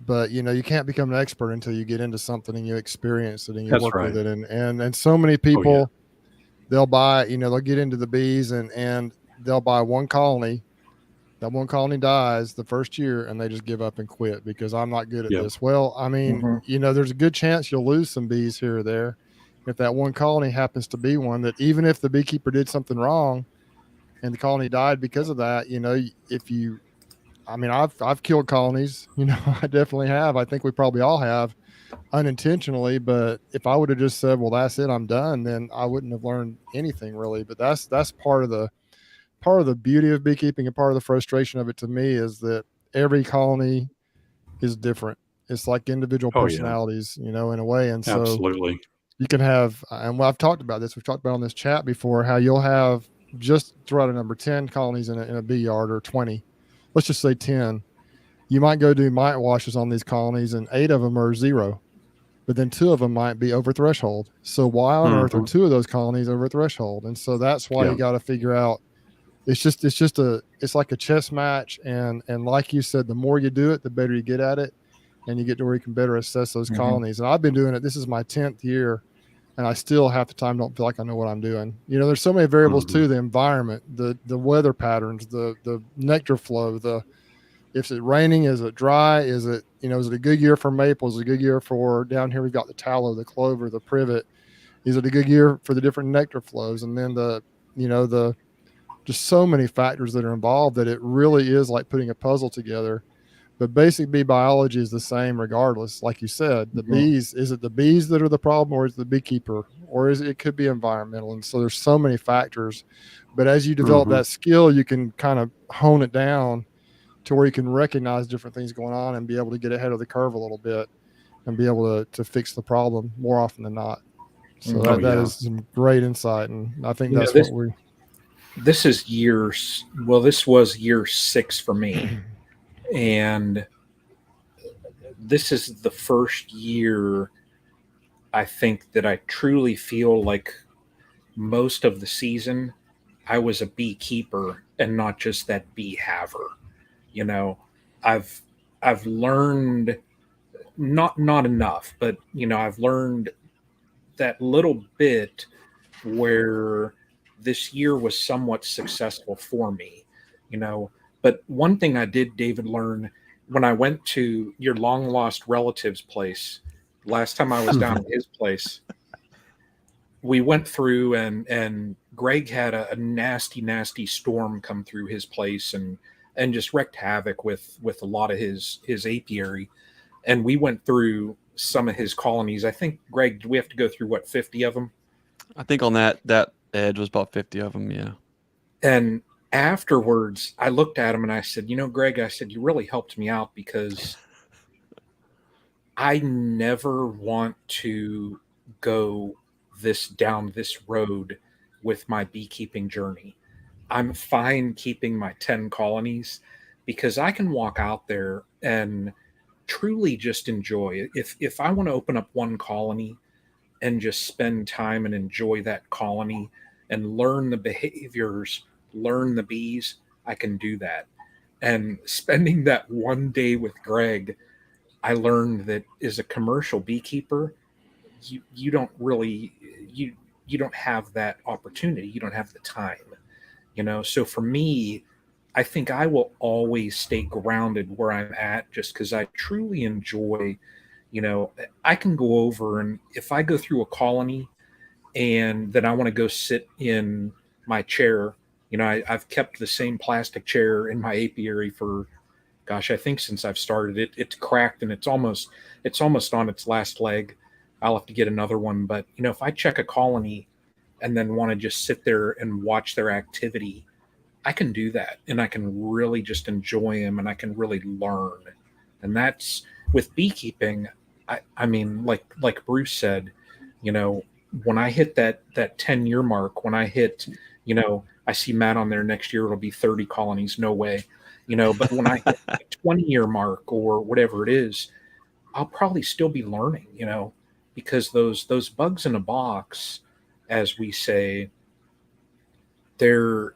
But, you can't become an expert until you get into something and you experience it and you work with it. And so many people, they'll buy, they'll get into the bees and they'll buy one colony. That one colony dies the first year and they just give up and quit because I'm not good at this. Well, I mean, there's a good chance you'll lose some bees here or there. If that one colony happens to be one that, even if the beekeeper did something wrong and the colony died because of that, I've killed colonies, I definitely have. I think we probably all have, unintentionally, but if I would have just said, well, that's it, I'm done, then I wouldn't have learned anything really. But that's part of the beauty of beekeeping, and part of the frustration of it to me is that every colony is different. It's like individual personalities, in a way. And so absolutely, you can have, and I've talked about this, we've talked about on this chat before, how you'll have, just throw out a number, 10 colonies in a bee yard, or 20. Let's just say 10. You might go do mite washes on these colonies and 8 of them are 0, but then 2 of them might be over threshold. So why on earth are 2 of those colonies over threshold? And so that's why you got to figure out, it's like a chess match. And like you said, the more you do it, the better you get at it, and you get to where you can better assess those colonies. And I've been doing it. This is my 10th year. And I still half the time don't feel like I know what I'm doing. There's so many variables too: the environment, the weather patterns, the nectar flow, if it's raining, is it dry? Is it a good year for maple? Is it a good year for, down here we've got the tallow, the clover, the privet. Is it a good year for the different nectar flows? And then the just so many factors that are involved that it really is like putting a puzzle together. But basic bee biology is the same regardless. Like you said, the bees, is it the bees that are the problem, or is it the beekeeper, or it could be environmental? And so there's so many factors. But as you develop that skill, you can kind of hone it down to where you can recognize different things going on and be able to get ahead of the curve a little bit and be able to fix the problem more often than not. So that is some great insight. And I think that's this is this was year 6 for me. And this is the first year I think that I truly feel like most of the season I was a beekeeper and not just that bee haver. You know, I've learned not enough, but I've learned that little bit where this year was somewhat successful for me, But one thing I did, David, learn when I went to your long lost relative's place, last time I was down at his place, we went through and Greg had a nasty storm come through his place and just wreaked havoc with a lot of his apiary. And we went through some of his colonies. I think, Greg, we have to go through 50 of them? I think on that edge was about 50 of them. Yeah. And afterwards I looked at him and I said, Greg, I said, you really helped me out, because I never want to go down this road with my beekeeping journey. I'm fine keeping my 10 colonies because I can walk out there and truly just enjoy it. If I want to open up one colony and just spend time and enjoy that colony and learn the behaviors, learn the bees, I can do that. And spending that one day with Greg, I learned that as a commercial beekeeper, you don't really you don't have that opportunity. You don't have the time, So for me, I think I will always stay grounded where I'm at, just because I truly enjoy, I can go over, and if I go through a colony and then I want to go sit in my chair, I've kept the same plastic chair in my apiary for, gosh, I think since I've started it. It's cracked and it's almost on its last leg. I'll have to get another one. But, if I check a colony and then want to just sit there and watch their activity, I can do that. And I can really just enjoy them and I can really learn. And that's with beekeeping. I mean, like Bruce said, when I hit that 10-year mark, when I hit, I see Matt on there next year, it'll be 30 colonies. No way. But when I hit the 20-year mark or whatever it is, I'll probably still be learning, because those bugs in a box, as we say, they're,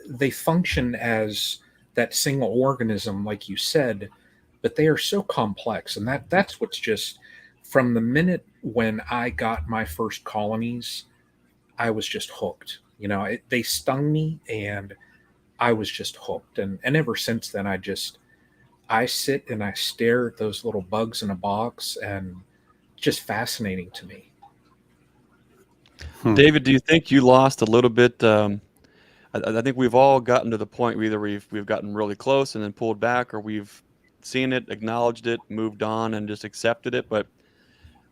they function as that single organism, like you said, but they are so complex. And that's what's just, from the minute when I got my first colonies, I was just hooked. They stung me and I was just hooked. And ever since then, I sit and I stare at those little bugs in a box, and just fascinating to me. David, do you think you lost a little bit? I think we've all gotten to the point where either we've gotten really close and then pulled back, or we've seen it, acknowledged it, moved on, and just accepted it. But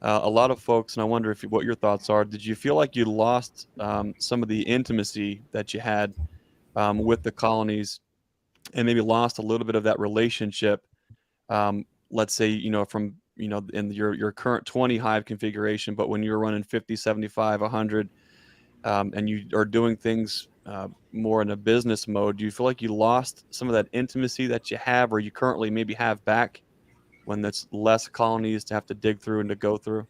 a lot of folks, and I wonder what your thoughts are, did you feel like you lost some of the intimacy that you had with the colonies, and maybe lost a little bit of that relationship, let's say, from, in your current 20 hive configuration, but when you're running 50, 75, 100, and you are doing things more in a business mode, do you feel like you lost some of that intimacy that you have, or you currently maybe have back, when that's less colonies to have to dig through and to go through?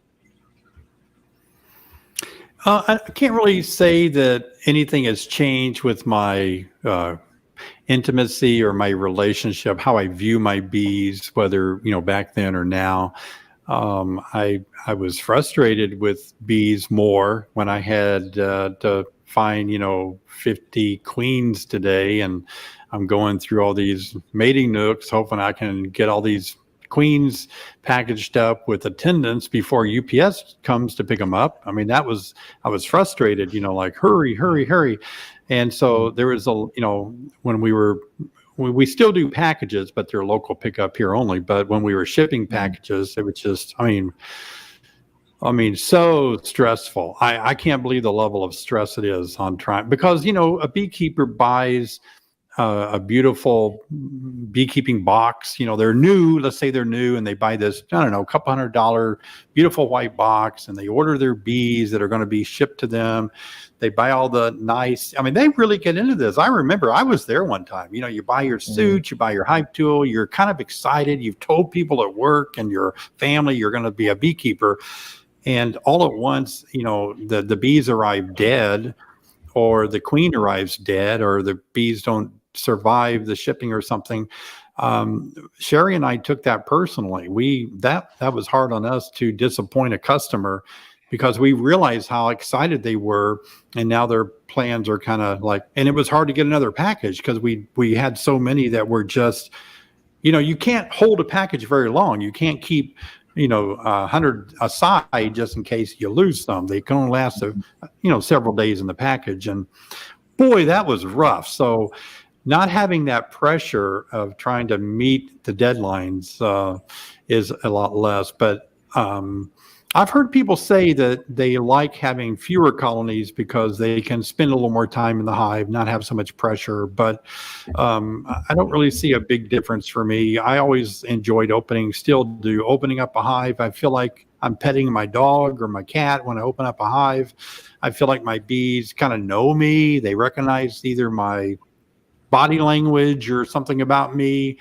I can't really say that anything has changed with my intimacy or my relationship, how I view my bees, whether, back then or now. I was frustrated with bees more when I had to find, 50 queens today, and I'm going through all these mating nooks, hoping I can get all these queens packaged up with attendants before UPS comes to pick them up. I mean, I was frustrated, like hurry. And so there was when we still do packages, but they're local pickup here only. But when we were shipping packages, it was just, I mean, so stressful. I can't believe the level of stress it is on trying, because, a beekeeper buys a beautiful beekeeping box. They're new. Let's say they're new and they buy this, I don't know, couple $100 beautiful white box, and they order their bees that are going to be shipped to them. They buy all the nice, I mean, they really get into this. I remember I was there one time. You buy your suit, you buy your hive tool, you're kind of excited. You've told people at work and your family you're going to be a beekeeper. And all at once, the bees arrive dead, or the queen arrives dead, or the bees don't survive the shipping or something. Sheri and I took that personally. That was hard on us to disappoint a customer, because we realized how excited they were, and now their plans are kind of like, and it was hard to get another package because we had so many that were just, you can't hold a package very long. You can't keep 100 aside just in case you lose some. They can only last several days in the package, and boy, that was rough. So not having that pressure of trying to meet the deadlines is a lot less. But I've heard people say that they like having fewer colonies because they can spend a little more time in the hive, not have so much pressure. But I don't really see a big difference for me. I always enjoyed still do opening up a hive. I feel like I'm petting my dog or my cat when I open up a hive. I feel like my bees kind of know me. They recognize either my body language or something about me.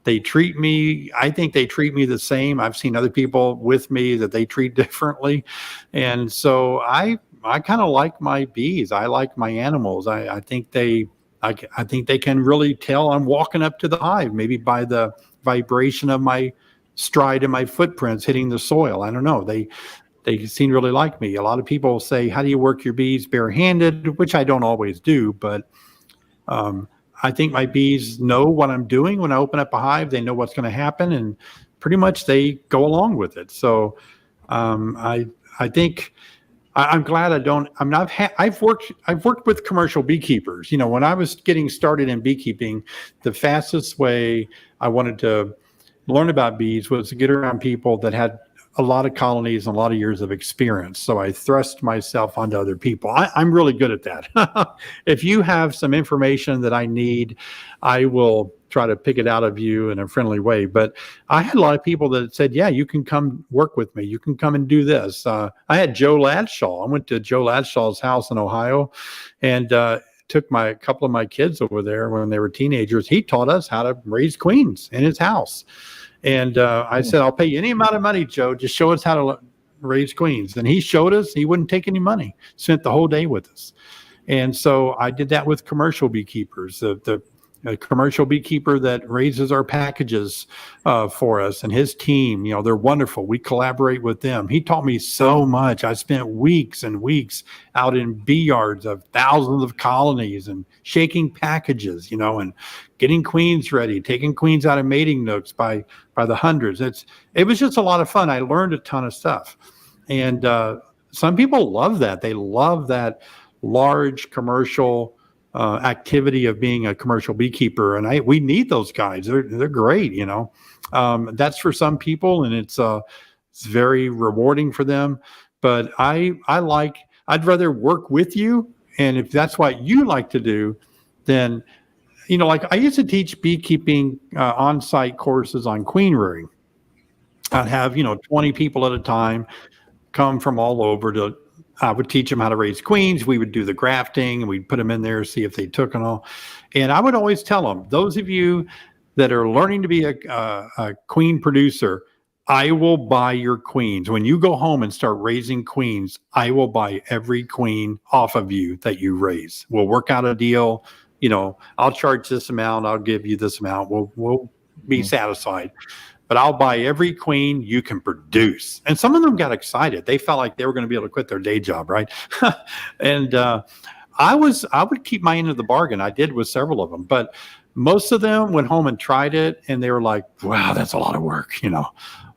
I think they treat me the same. I've seen other people with me that they treat differently. And so I kind of like my bees. I like my animals. I think they can really tell I'm walking up to the hive, maybe by the vibration of my stride and my footprints hitting the soil. I don't know. They seem to really like me. A lot of people say, how do you work your bees barehanded? Which I don't always do, but I think my bees know what I'm doing when I open up a hive. They know what's going to happen, and pretty much they go along with it. So I think I'm glad I've worked with commercial beekeepers. When I was getting started in beekeeping, the fastest way I wanted to learn about bees was to get around people that had a lot of colonies and a lot of years of experience. So I thrust myself onto other people. I'm really good at that. If you have some information that I need, I will try to pick it out of you in a friendly way. But I had a lot of people that said, yeah, you can come work with me. You can come and do this. I had Joe Ladshaw. I went to Joe Ladshaw's house in Ohio and took a couple of my kids over there when they were teenagers. He taught us how to raise queens in his house. And I said, I'll pay you any amount of money, Joe. Just show us how to raise queens. And he showed us. He wouldn't take any money. Spent the whole day with us. And so I did that with commercial beekeepers. The commercial beekeeper that raises our packages for us, and his team, they're wonderful. We collaborate with them. He taught me so much. I spent weeks and weeks out in bee yards of thousands of colonies and shaking packages, and getting queens ready, taking queens out of mating nooks by the hundreds. It was just a lot of fun. I learned a ton of stuff. And some people love that. They love that large commercial activity of being a commercial beekeeper. And we need those guys. They're great, That's for some people, and it's very rewarding for them. But I'd rather work with you. And if that's what you like to do, then like I used to teach beekeeping on-site courses on queen rearing. I'd have, 20 people at a time come from all over I would teach them how to raise queens. We would do the grafting and we'd put them in there, see if they took and all. And I would always tell them, those of you that are learning to be a queen producer, I will buy your queens. When you go home and start raising queens, I will buy every queen off of you that you raise. We'll work out a deal. I'll charge this amount. I'll give you this amount. We'll be satisfied. But I'll buy every queen you can produce. And some of them got excited. They felt like they were going to be able to quit their day job, right? And I would keep my end of the bargain. I did with several of them. But most of them went home and tried it, and they were like, wow, that's a lot of work,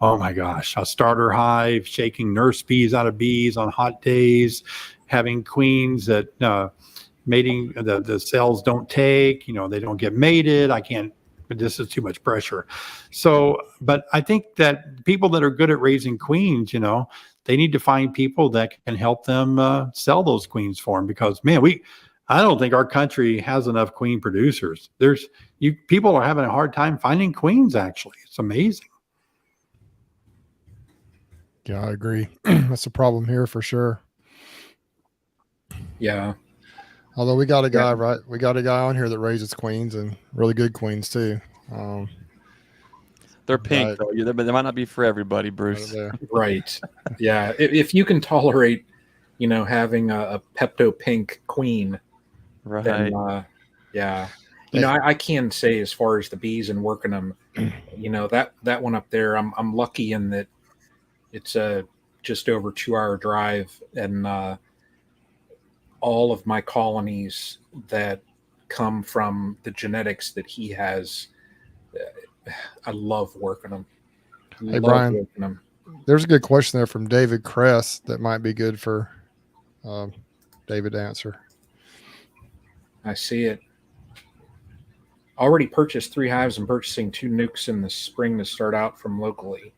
Oh my gosh, a starter hive, shaking nurse bees out of bees on hot days, having queens that mating, the cells don't take, they don't get mated. I can't this is too much pressure. So, but I think that people that are good at raising queens, they need to find people that can help them sell those queens for them, because man, I don't think our country has enough queen producers. People are having a hard time finding queens. Actually, it's amazing. Yeah, I agree. That's a problem here for sure. Yeah. Although we got a guy, right? We got a guy on here that raises queens, and really good queens too. They're pink, though. But they might not be for everybody, Bruce. Right. Yeah. If you can tolerate, having a Pepto pink queen, right? Then, yeah. I can say, as far as the bees and working them, that one up there, I'm lucky in that it's a just over 2-hour drive, and all of my colonies that come from the genetics that he has, I love working them. Hey, Brian, there's a good question there from David Kress that might be good for David to answer. I see it. Already purchased 3 hives and purchasing 2 nukes in the spring to start out from locally.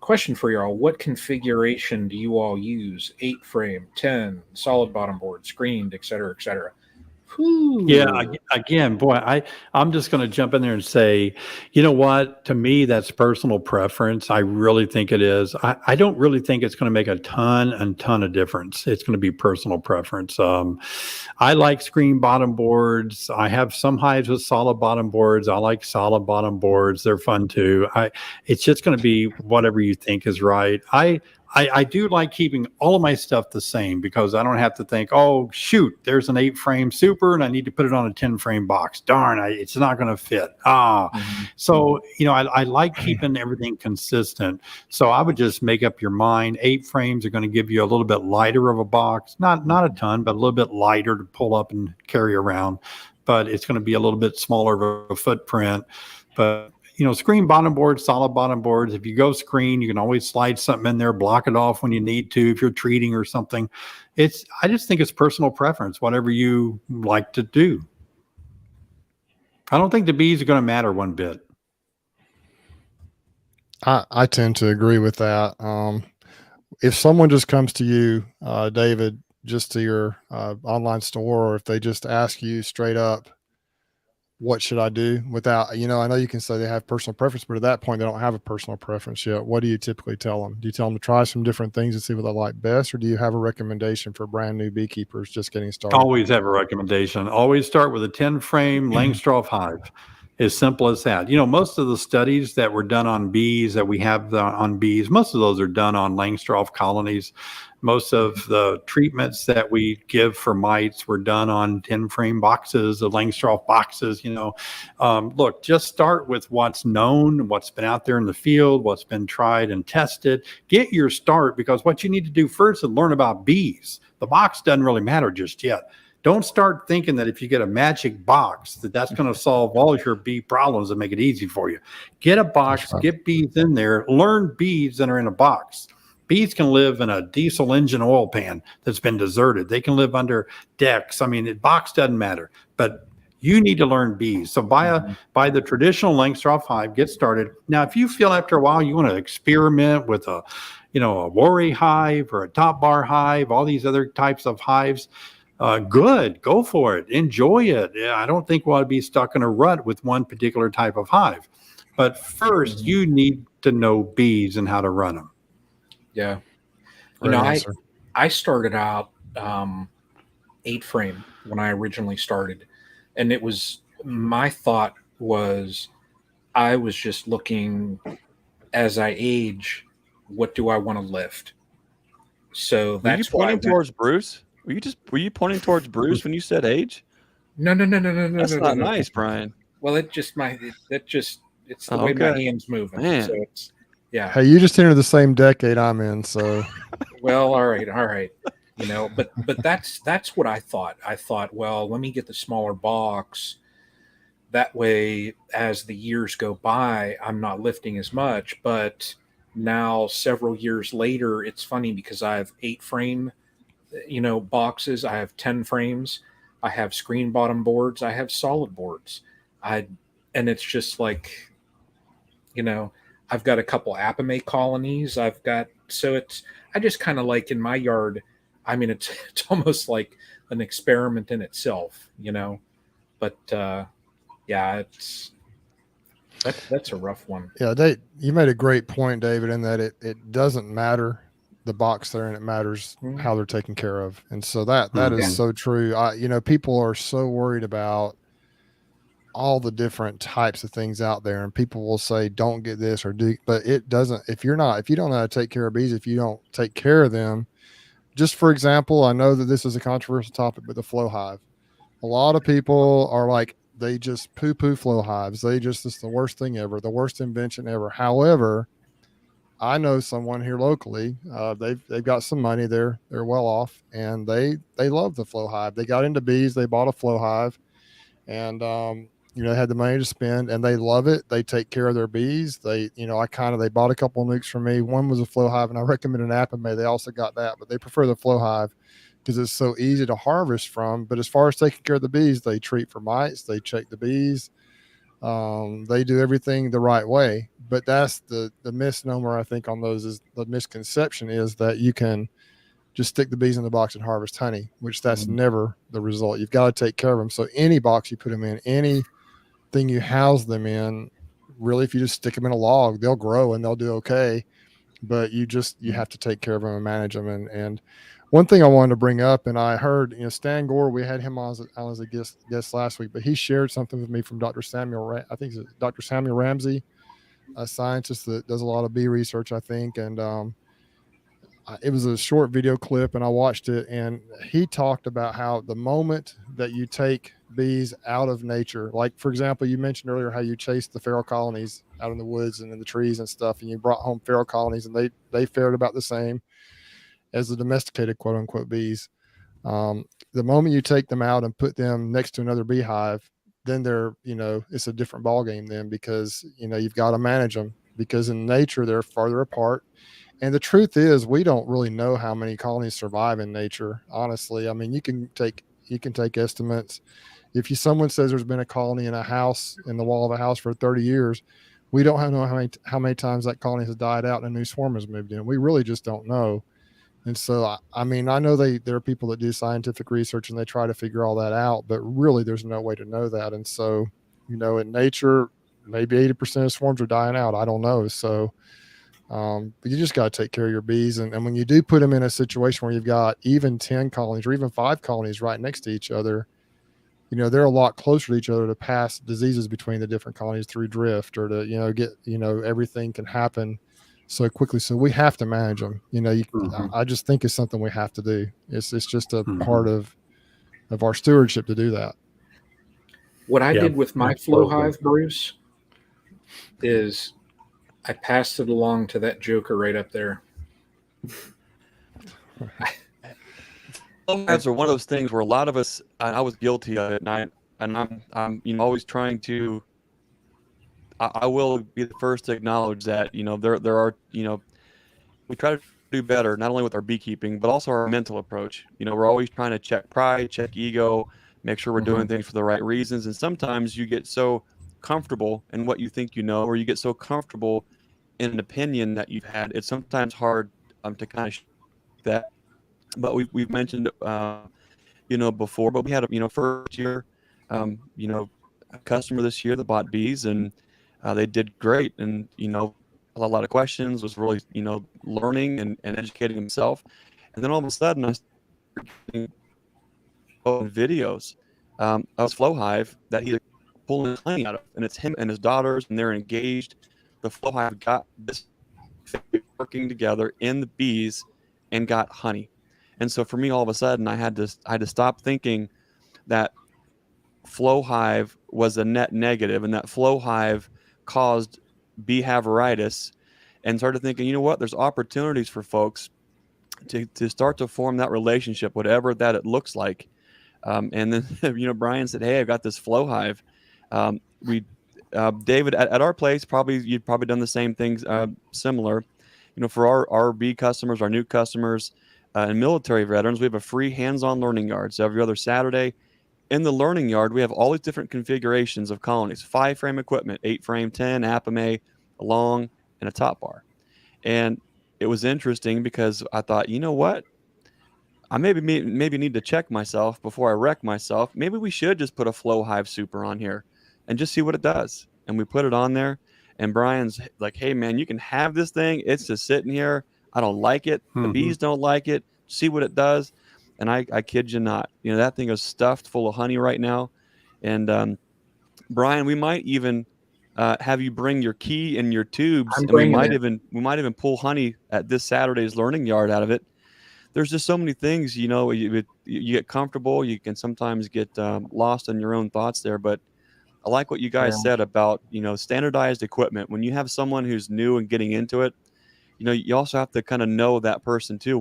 Question for y'all: what configuration do you all use? 8 frame, 10, solid bottom board, screened, etc., etc. Yeah, again, boy, I'm just going to jump in there and say, you know what? To me, that's personal preference. I really think it is. I don't really think it's going to make a ton of difference. It's going to be personal preference. I like screen bottom boards. I have some hives with solid bottom boards. I like solid bottom boards. They're fun too. It's just going to be whatever you think is right. I do like keeping all of my stuff the same, because I don't have to think, oh, shoot, there's an 8 frame super and I need to put it on a 10 frame box. Darn, it's not going to fit. So, I like keeping everything consistent. So I would just make up your mind. 8 frames are going to give you a little bit lighter of a box, not a ton, but a little bit lighter to pull up and carry around. But it's going to be a little bit smaller of a footprint. But screen bottom boards, solid bottom boards. If you go screen, you can always slide something in there, block it off when you need to, if you're treating or something. I just think it's personal preference, whatever you like to do. I don't think the bees are going to matter one bit. I tend to agree with that. If someone just comes to you, David, just to your online store, or if they just ask you straight up, what should I do, without, I know you can say they have personal preference, but at that point they don't have a personal preference yet. What do you typically tell them? Do you tell them to try some different things and see what they like best? Or do you have a recommendation for brand new beekeepers just getting started? Always have a recommendation. Always start with a 10 frame Langstroth hive. As simple as that. Most of the studies that were done on bees that we have on bees, most of those are done on Langstroth colonies. Most of the treatments that we give for mites were done on 10 frame boxes, the Langstroth boxes. Look, just start with what's known, what's been out there in the field, what's been tried and tested. Get your start, because what you need to do first is learn about bees. The box doesn't really matter just yet. Don't start thinking that if you get a magic box, that's going to solve all your bee problems and make it easy for you. Get a box, get bees in there, learn bees that are in a box. Bees can live in a diesel engine oil pan that's been deserted. They can live under decks. The box doesn't matter, but you need to learn bees. So buy the traditional Langstroth hive, get started. Now, if you feel after a while you want to experiment with a Worry hive or a top bar hive, all these other types of hives, good, go for it, enjoy it. I don't think we'll be stuck in a rut with one particular type of hive. But first, you need to know bees and how to run them. Yeah. I started out 8 frame when I originally started. And my thought was, I was just looking, as I age, what do I want to lift? So that's why. Were you pointing towards Bruce? Were you pointing towards Bruce when you said age? No. That's not nice, Brian. Well, it's the way my hands move. Man. So it's, yeah. Hey, you just entered the same decade I'm in, so. Well, all right. But that's what I thought. I thought, well, let me get the smaller box. That way, as the years go by, I'm not lifting as much. But now, several years later, it's funny because I have 8 frame, boxes. I have 10 frames. I have screen bottom boards. I have solid boards. and it's just like, I've got a couple apame colonies. I just kind of like in my yard. I mean, it's almost like an experiment in itself, but yeah, that's a rough one. Yeah, you made a great point, David, in that it doesn't matter the box they're in; it matters how they're taken care of, and so that is so true. People are so worried about all the different types of things out there, and people will say, "Don't get this or do," but it doesn't. If you don't know how to take care of bees, if you don't take care of them, just for example, I know that this is a controversial topic, but the flow hive. A lot of people are like, they just poo-poo flow hives. It's the worst thing ever, the worst invention ever. However, I know someone here locally. They've got some money. They're well off, and they love the flow hive. They got into bees. They bought a flow hive, and they had the money to spend, and they love it. They take care of their bees. They bought a couple of nukes for me. One was a flow hive, and I recommend an apame. They also got that, but they prefer the flow hive because it's so easy to harvest from. But as far as taking care of the bees, they treat for mites, they check the bees, they do everything the right way. But that's the misnomer, I think, on those. Is the misconception is that you can just stick the bees in the box and harvest honey, which that's never the result. You've got to take care of them. So any box you put them in, anything you house them in, really, if you just stick them in a log, they'll grow and they'll do okay. But you have to take care of them and manage them. And one thing I wanted to bring up, and I heard, Stan Gore, we had him on as a guest last week, but he shared something with me from Dr. Samuel, I think it's Dr. Samuel Ramsey, a scientist that does a lot of bee research, I think. And it was a short video clip, and I watched it, and he talked about how the moment that you take bees out of nature, like, for example, you mentioned earlier how you chased the feral colonies out in the woods and in the trees and stuff, and you brought home feral colonies, and they fared about the same as the domesticated quote unquote bees. The moment you take them out and put them next to another beehive, then it's a different ball game then, because you've got to manage them, because in nature they're farther apart. And the truth is, we don't really know how many colonies survive in nature, honestly. I mean, you can take estimates. If someone says there's been a colony in the wall of a house for 30 years, we don't know how many times that colony has died out and a new swarm has moved in. We really just don't know. And so, I mean, I know there are people that do scientific research and they try to figure all that out, but really there's no way to know that. And so, in nature, maybe 80% of swarms are dying out. I don't know. So, but you just got to take care of your bees. And when you do put them in a situation where you've got even 10 colonies or even 5 colonies right next to each other, they're a lot closer to each other to pass diseases between the different colonies through drift, or to, get, everything can happen so quickly. So we have to manage them. I just think it's something we have to do. It's just a part of our stewardship to do that. What I did with my flow hive, Bruce, is I passed it along to that joker right up there. Flow hives are one of those things where a lot of us, I was guilty of it, and I'm always trying to. I will be the first to acknowledge that there are we try to do better, not only with our beekeeping but also our mental approach. We're always trying to check pride, check ego, make sure we're doing things for the right reasons. And sometimes you get so comfortable in what you think or you get so comfortable in an opinion that you've had. It's sometimes hard to kind of that. But we've mentioned before, but we had a first year a customer this year that bought bees, and they did great, and a lot of questions, was really learning and educating himself. And then all of a sudden I started getting videos of his flow hive that he's pulling honey out of, and it's him and his daughters, and they're engaged. The flow hive got this working together in the bees and got honey. And so for me, all of a sudden I had to stop thinking that flow hive was a net negative and that flow hive caused beehaveritis, and started thinking, there's opportunities for folks to start to form that relationship, whatever that it looks like. And then, Brian said, "Hey, I've got this flow hive." David, at our place, you've probably done the same things, similar. For our bee customers, our new customers, and military veterans, we have a free hands-on learning yard. So every other Saturday, in the learning yard, we have all these different configurations of colonies: 5-frame equipment, 8-frame, 10, Apame, a long, and a top bar. And it was interesting because I thought, you know what? I maybe need to check myself before I wreck myself. Maybe we should just put a Flow Hive Super on here and just see what it does. And we put it on there, and Brian's like, "Hey man, you can have this thing. It's just sitting here. I don't like it. The bees don't like it. See what it does." And I kid you not, that thing is stuffed full of honey right now. And Brian, we might even have you bring your key and your tubes, and we might even pull honey at this Saturday's learning yard out of it. There's just so many things, you get comfortable. You can sometimes get lost in your own thoughts there. But I like what you guys said about, standardized equipment. When you have someone who's new and getting into it, you also have to kind of know that person too.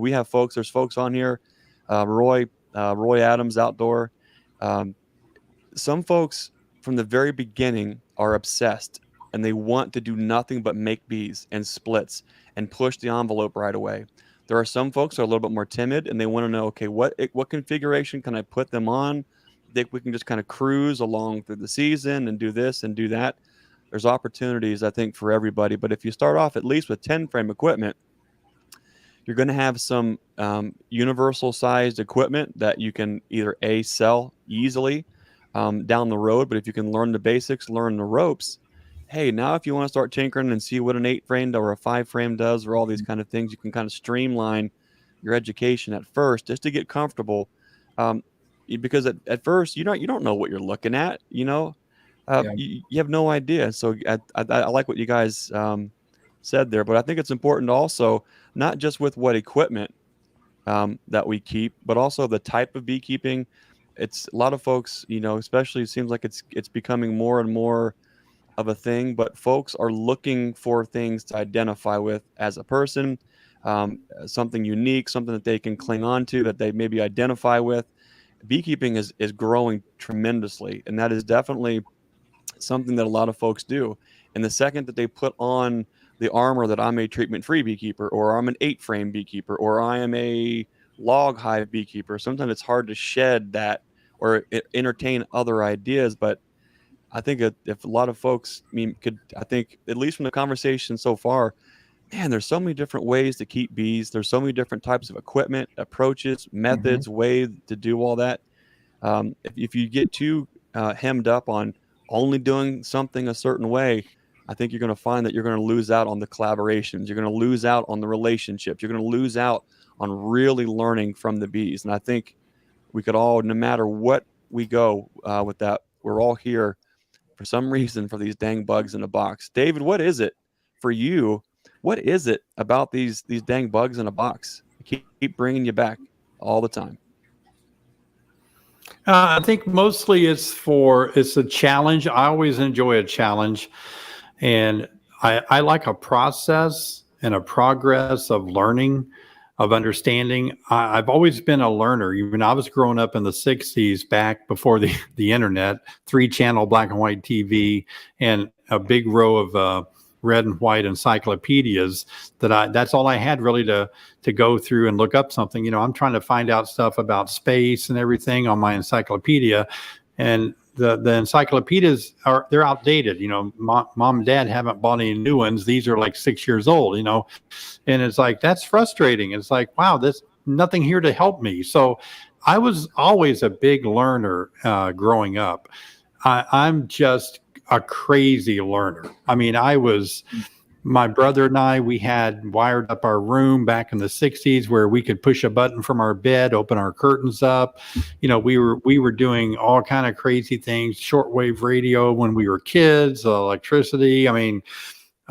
There's folks on here, Roy Adams Outdoor. Some folks from the very beginning are obsessed, and they want to do nothing but make bees and splits and push the envelope right away. There are some folks who are a little bit more timid, and they want to know, okay, what configuration can I put them on? Think we can just kind of cruise along through the season and do this and do that. There's opportunities, I think, for everybody. But if you start off at least with 10-frame equipment, you're going to have some universal sized equipment that you can either sell easily down the road. But if you can learn the basics, learn the ropes, hey, now if you want to start tinkering and see what an 8-frame or a 5-frame does, or all these kind of things, you can kind of streamline your education at first just to get comfortable. Because at first you don't know what you're looking at, you have no idea. So I like what you guys said there, but I think it's important also, not just with what equipment that we keep, but also the type of beekeeping. It's a lot of folks, especially it seems like it's becoming more and more of a thing, but folks are looking for things to identify with as a person, something unique, something that they can cling on to, that they maybe identify with. Beekeeping is growing tremendously, and that is definitely something that a lot of folks do. And the second that they put on the armor that I'm a treatment-free beekeeper, or I'm an 8-frame beekeeper, or I am a log hive beekeeper, sometimes it's hard to shed that or entertain other ideas. But I think if a lot of folks I think at least from the conversation so far, man, there's so many different ways to keep bees. There's so many different types of equipment, approaches, methods, ways to do all that. If you get too hemmed up on only doing something a certain way, I think you're going to find that you're going to lose out on the collaborations. You're going to lose out on the relationships. You're going to lose out on really learning from the bees. And I think we could all, no matter what we go with that, we're all here for some reason for these dang bugs in a box. David, what is it for you? What is it about these dang bugs in a box? Keep bringing you back all the time. I think mostly it's a challenge. I always enjoy a challenge, and I like a process and a progress of learning, of understanding. I've always been a learner. Even I was growing up in the 60s, back before the internet, 3-channel black and white TV, and a big row of red and white encyclopedias that's all I had really to go through and look up something. I'm trying to find out stuff about space and everything on my encyclopedia, and the encyclopedias they're outdated. Mom and dad haven't bought any new ones. These are like 6 years old, and it's like, that's frustrating. It's like, wow, there's nothing here to help me. So I was always a big learner growing up. I'm just a crazy learner. I mean, my brother and I, we had wired up our room back in the 60s where we could push a button from our bed, open our curtains up. We were doing all kind of crazy things, shortwave radio when we were kids, electricity. I mean,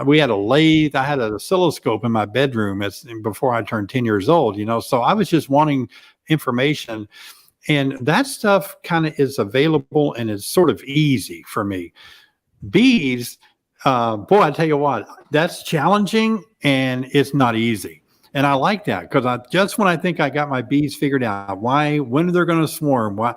we had a lathe. I had an oscilloscope in my bedroom before I turned 10 years old, so I was just wanting information, and that stuff kind of is available and is sort of easy for me. Bees, boy, I tell you what, that's challenging and it's not easy. And I like that, because just when I think I got my bees figured out, when they're going to swarm, I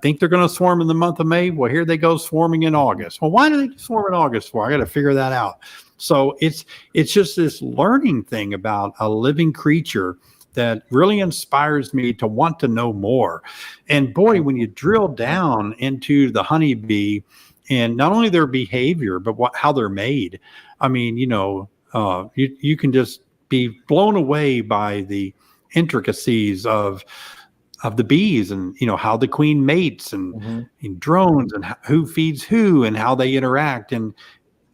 think they're going to swarm in the month of May. Well, here they go swarming in August. Well, why do they swarm in August for? I got to figure that out. So it's just this learning thing about a living creature that really inspires me to want to know more. And boy, when you drill down into the honeybee and not only their behavior, but how they're made, I mean, you can just be blown away by the intricacies of the bees, and how the queen mates, and drones, and who feeds who, and how they interact, and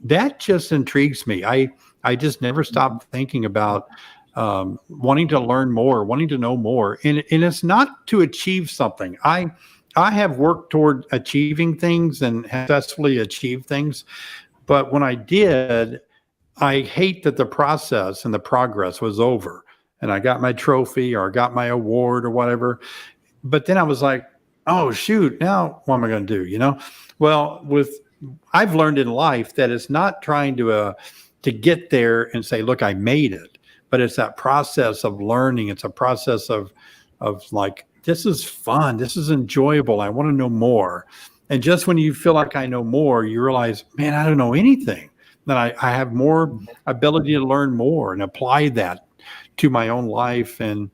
that just intrigues me. I just never stop thinking about wanting to learn more, wanting to know more, and it's not to achieve something. I have worked toward achieving things and successfully achieved things, but when I did, I hate that the process and the progress was over and I got my trophy or got my award or whatever. But then I was like, oh, shoot, now what am I going to do? Well, I've learned in life that it's not trying to get there and say, look, I made it, but it's that process of learning. It's a process of like, this is fun. This is enjoyable. I want to know more. And just when you feel like I know more, you realize, man, I don't know anything. Then I have more ability to learn more and apply that to my own life. And,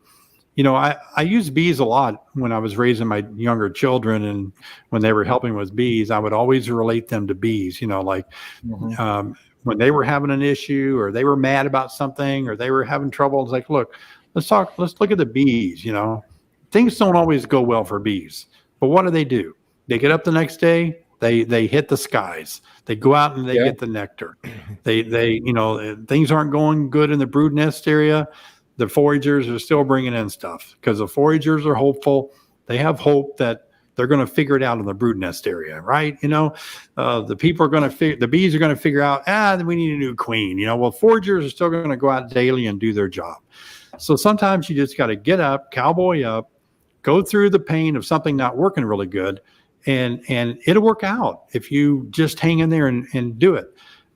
I use bees a lot when I was raising my younger children, and when they were helping with bees, I would always relate them to bees, when they were having an issue or they were mad about something or they were having trouble. It's like, look, let's look at the bees. Things don't always go well for bees, but what do? They get up the next day, they hit the skies. They go out and they get the nectar. They things aren't going good in the brood nest area. The foragers are still bringing in stuff because the foragers are hopeful. They have hope that they're going to figure it out in the brood nest area, right? The people are going to the bees are going to figure out, we need a new queen. Well, foragers are still going to go out daily and do their job. So sometimes you just got to get up, cowboy up, go through the pain of something not working really good, and it'll work out if you just hang in there and do it.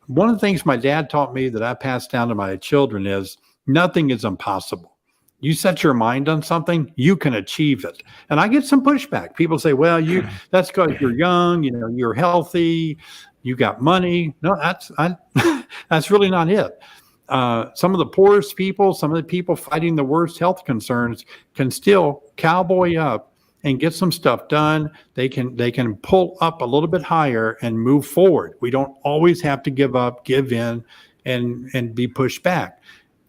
One of the things my dad taught me that I passed down to my children is nothing is impossible. You set your mind on something, you can achieve it. And I get some pushback. People say, well, that's because you're young, you're healthy, you got money. No, that's really not it. Some of the poorest people, some of the people fighting the worst health concerns can still cowboy up and get some stuff done. They can pull up a little bit higher and move forward. We don't always have to give up, give in, and be pushed back.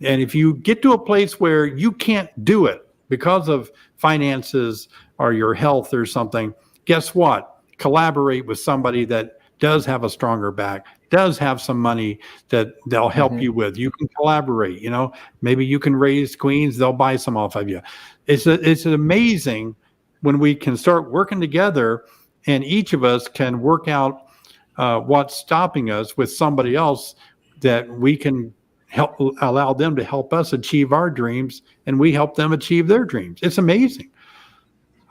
And if you get to a place where you can't do it because of finances or your health or something, guess what? Collaborate with somebody that does have a stronger back, does have some money that they'll help you with. You can collaborate, maybe you can raise queens, they'll buy some off of you. It's amazing when we can start working together and each of us can work out what's stopping us with somebody else, that we can allow them to help us achieve our dreams and we help them achieve their dreams. It's amazing.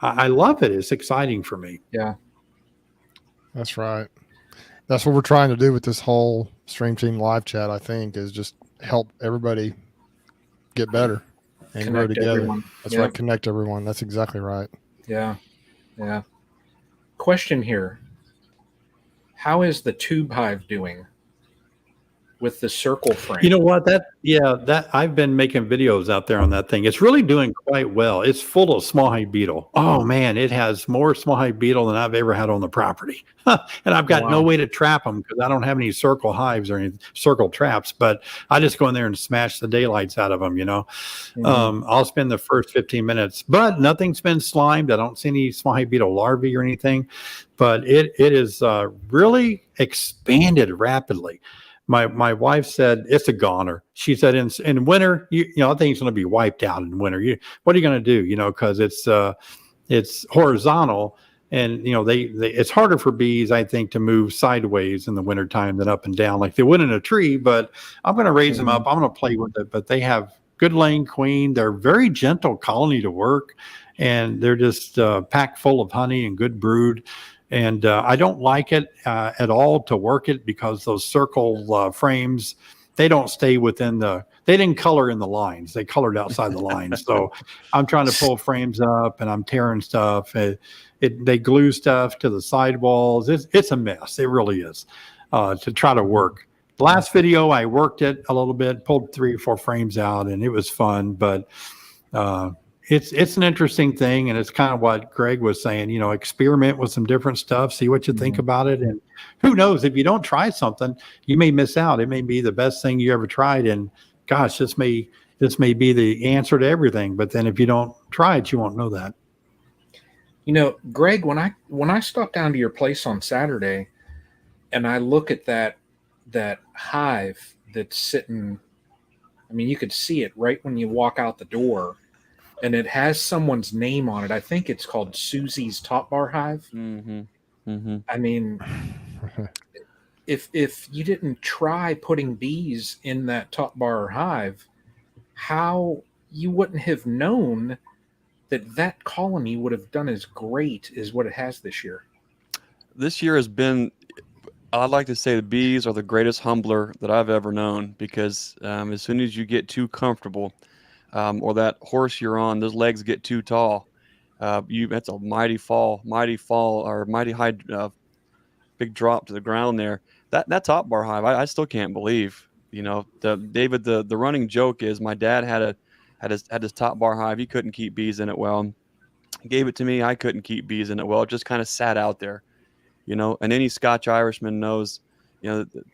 I love it. It's exciting for me. Yeah. That's right. That's what we're trying to do with this whole Stream Team live chat, I think, is just help everybody get better and grow together. Everyone. That's right. Connect everyone. That's exactly right. Yeah. Yeah. Question here. How is the tube hive doing with the circle frame? You know what? That I've been making videos out there on that thing. It's really doing quite well. It's full of small hive beetle. Oh man, it has more small hive beetle than I've ever had on the property. And I've got no way to trap them because I don't have any circle hives or any circle traps, but I just go in there and smash the daylights out of them, I'll spend the first 15 minutes, but nothing's been slimed. I don't see any small hive beetle larvae or anything, but it is really expanded rapidly. My wife said it's a goner. She said in winter, I think it's going to be wiped out in winter. What are you going to do? Because it's horizontal, and it's harder for bees, I think, to move sideways in the wintertime than up and down like they would in a tree. But I'm going to raise them up. I'm going to play with it. But they have good laying queen. They're very gentle colony to work, and they're just packed full of honey and good brood. And I don't like it at all to work it because those circle frames, they don't stay within they didn't color in the lines. They colored outside the lines. So I'm trying to pull frames up and I'm tearing stuff. They glue stuff to the sidewalls. It's a mess. It really is to try to work. The last video, I worked it a little bit, pulled 3 or 4 frames out, and it was fun. But It's an interesting thing, and it's kind of what Greg was saying. Experiment with some different stuff, see what you think about it, and who knows, if you don't try something, you may miss out. It may be the best thing you ever tried, and gosh, this may be the answer to everything. But then if you don't try it, you won't know that. Greg, when I stop down to your place on Saturday, and I look at that hive that's sitting, I mean, you could see it right when you walk out the door. And it has someone's name on it. I think it's called Susie's Top Bar Hive. Mm-hmm. Mm-hmm. I mean, if you didn't try putting bees in that top bar hive, how you wouldn't have known that colony would have done as great as what it has this year. This year has been, I'd like to say, the bees are the greatest humbler that I've ever known, because as soon as you get too comfortable, or that horse you're on, those legs get too tall, that's a mighty fall, or mighty high, big drop to the ground there. That top bar hive, I still can't believe. David, the running joke is my dad had his top bar hive. He couldn't keep bees in it well. He gave it to me. I couldn't keep bees in it well. It just kind of sat out there, and any Scotch Irishman knows,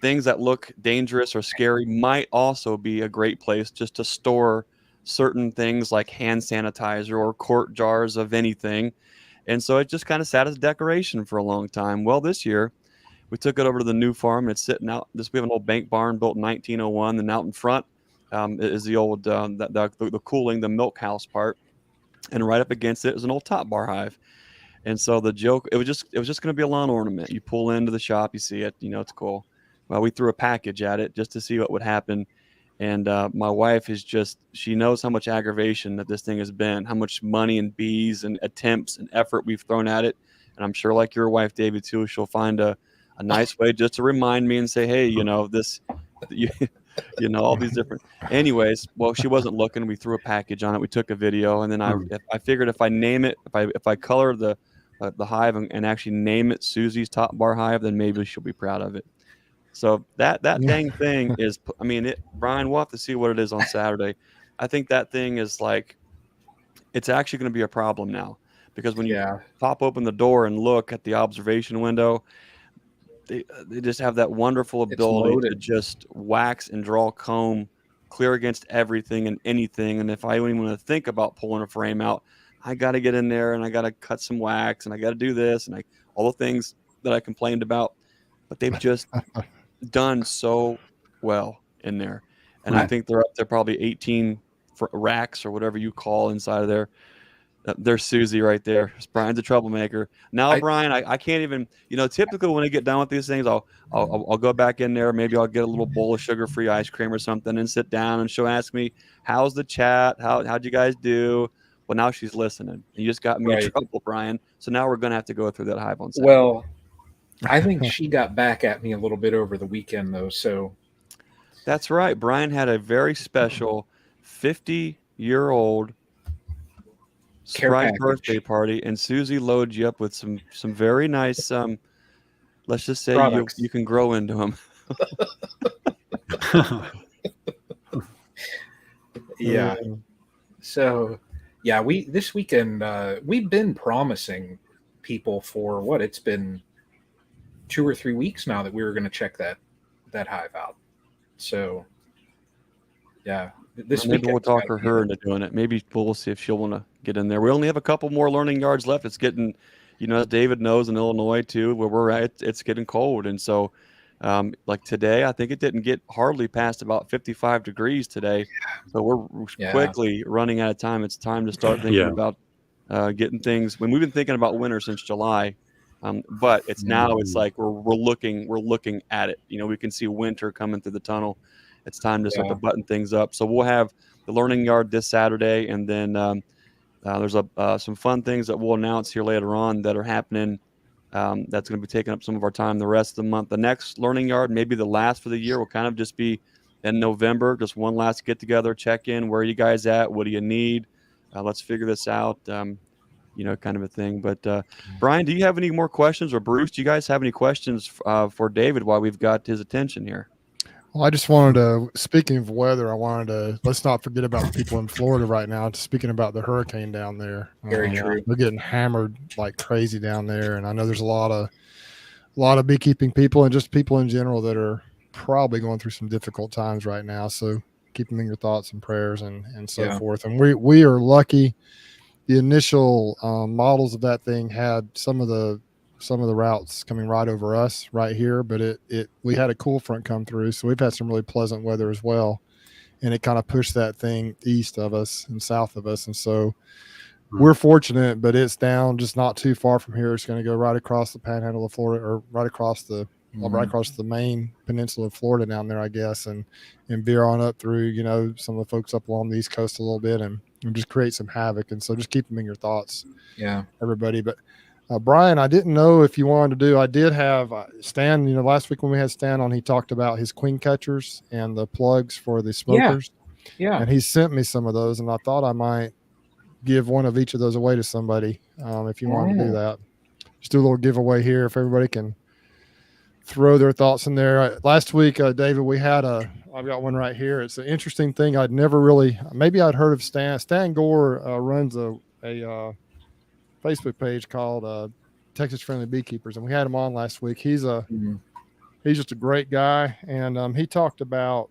things that look dangerous or scary might also be a great place just to store certain things like hand sanitizer or quart jars of anything. And so it just kind of sat as a decoration for a long time. Well, this year we took it over to the new farm, and it's sitting out. We have an old bank barn built in 1901, and out in front is the old the cooling, the milk house part, and right up against it is an old top bar hive. And so the joke, it was just going to be a lawn ornament. You pull into the shop, you see it, it's cool. Well, we threw a package at it just to see what would happen. And my wife she knows how much aggravation that this thing has been, how much money and bees and attempts and effort we've thrown at it. And I'm sure, like your wife, David, too, she'll find a nice way just to remind me and say, hey, this, all these different. Anyways, well, she wasn't looking. We threw a package on it. We took a video. And then I figured if I name it, if I color the hive and actually name it Susie's Top Bar Hive, then maybe she'll be proud of it. So that dang thing is, Brian, we'll have to see what it is on Saturday. I think that thing is it's actually going to be a problem now, because when you pop open the door and look at the observation window, they just have that wonderful ability to just wax and draw comb clear against everything and anything. And if I even want to think about pulling a frame out, I got to get in there and I got to cut some wax and I got to do this and all the things that I complained about, but they've just done so well in there. And I think they're up there probably 18 racks or whatever you call inside of there. There's Susie right there. Brian's a troublemaker. Now, Brian, I can't even, typically when I get done with these things, I'll go back in there. Maybe I'll get a little bowl of sugar-free ice cream or something and sit down, and she'll ask me, how's the chat? How'd you guys do? Well, now she's listening. You just got me in trouble, Brian. So now we're going to have to go through that hive on Saturday. Well, I think she got back at me a little bit over the weekend, though. So that's right. Brian had a very special 50-year-old surprise birthday party, and Susie loaded you up with some very nice, let's just say you can grow into them. Yeah. So, yeah, this weekend we've been promising people for it's been 2 or 3 weeks now that we were going to check that hive out. So, yeah, maybe we'll talk her into doing it. Maybe we'll see if she'll want to get in there. We only have a couple more learning yards left. It's getting, as David knows, in Illinois too, where we're at, it's getting cold. And so, like today, I think it didn't get hardly past about 55 degrees today. So we're quickly running out of time. It's time to start thinking about getting things. When we've been thinking about winter since July, but it's now it's like we're looking at it. We can see winter coming through the tunnel. It's time to start to button things up. So we'll have the learning yard this Saturday, and then there's some fun things that we'll announce here later on that are happening. That's going to be taking up some of our time the rest of the month. The next learning yard, maybe the last for the year, will kind of just be in November. Just one last get together, check in. Where are you guys at? What do you need? Let's figure this out. Kind of a thing. But Brian, do you have any more questions, or Bruce, do you guys have any questions for David while we've got his attention here? Well, I just wanted to, speaking of weather, let's not forget about the people in Florida right now. Speaking about the hurricane down there. Very true. They're getting hammered like crazy down there. And I know there's a lot of beekeeping people and just people in general that are probably going through some difficult times right now. So keep them in your thoughts and prayers and so forth. And we are lucky. The initial models of that thing had some of the routes coming right over us right here, but we had a cool front come through, so we've had some really pleasant weather as well, and it kind of pushed that thing east of us and south of us, and so we're fortunate. But it's down just not too far from here. It's going to go right across the panhandle of Florida, or right across the main peninsula of Florida down there, I guess, and veer on up through some of the folks up along the East Coast a little bit, and just create some havoc. And so just keep them in your thoughts, everybody. But Brian, I didn't know if you wanted to do. I did have Stan. Last week when we had Stan on, he talked about his queen catchers and the plugs for the smokers. Yeah. And he sent me some of those, and I thought I might give one of each of those away to somebody. If you wanted to do that, just do a little giveaway here if everybody can throw their thoughts in there. Last week, David, we had I've got one right here. It's an interesting thing. I'd never really, maybe I'd heard of Stan Gore runs a Facebook page called Texas Friendly Beekeepers, and we had him on last week. He's just a great guy, and he talked about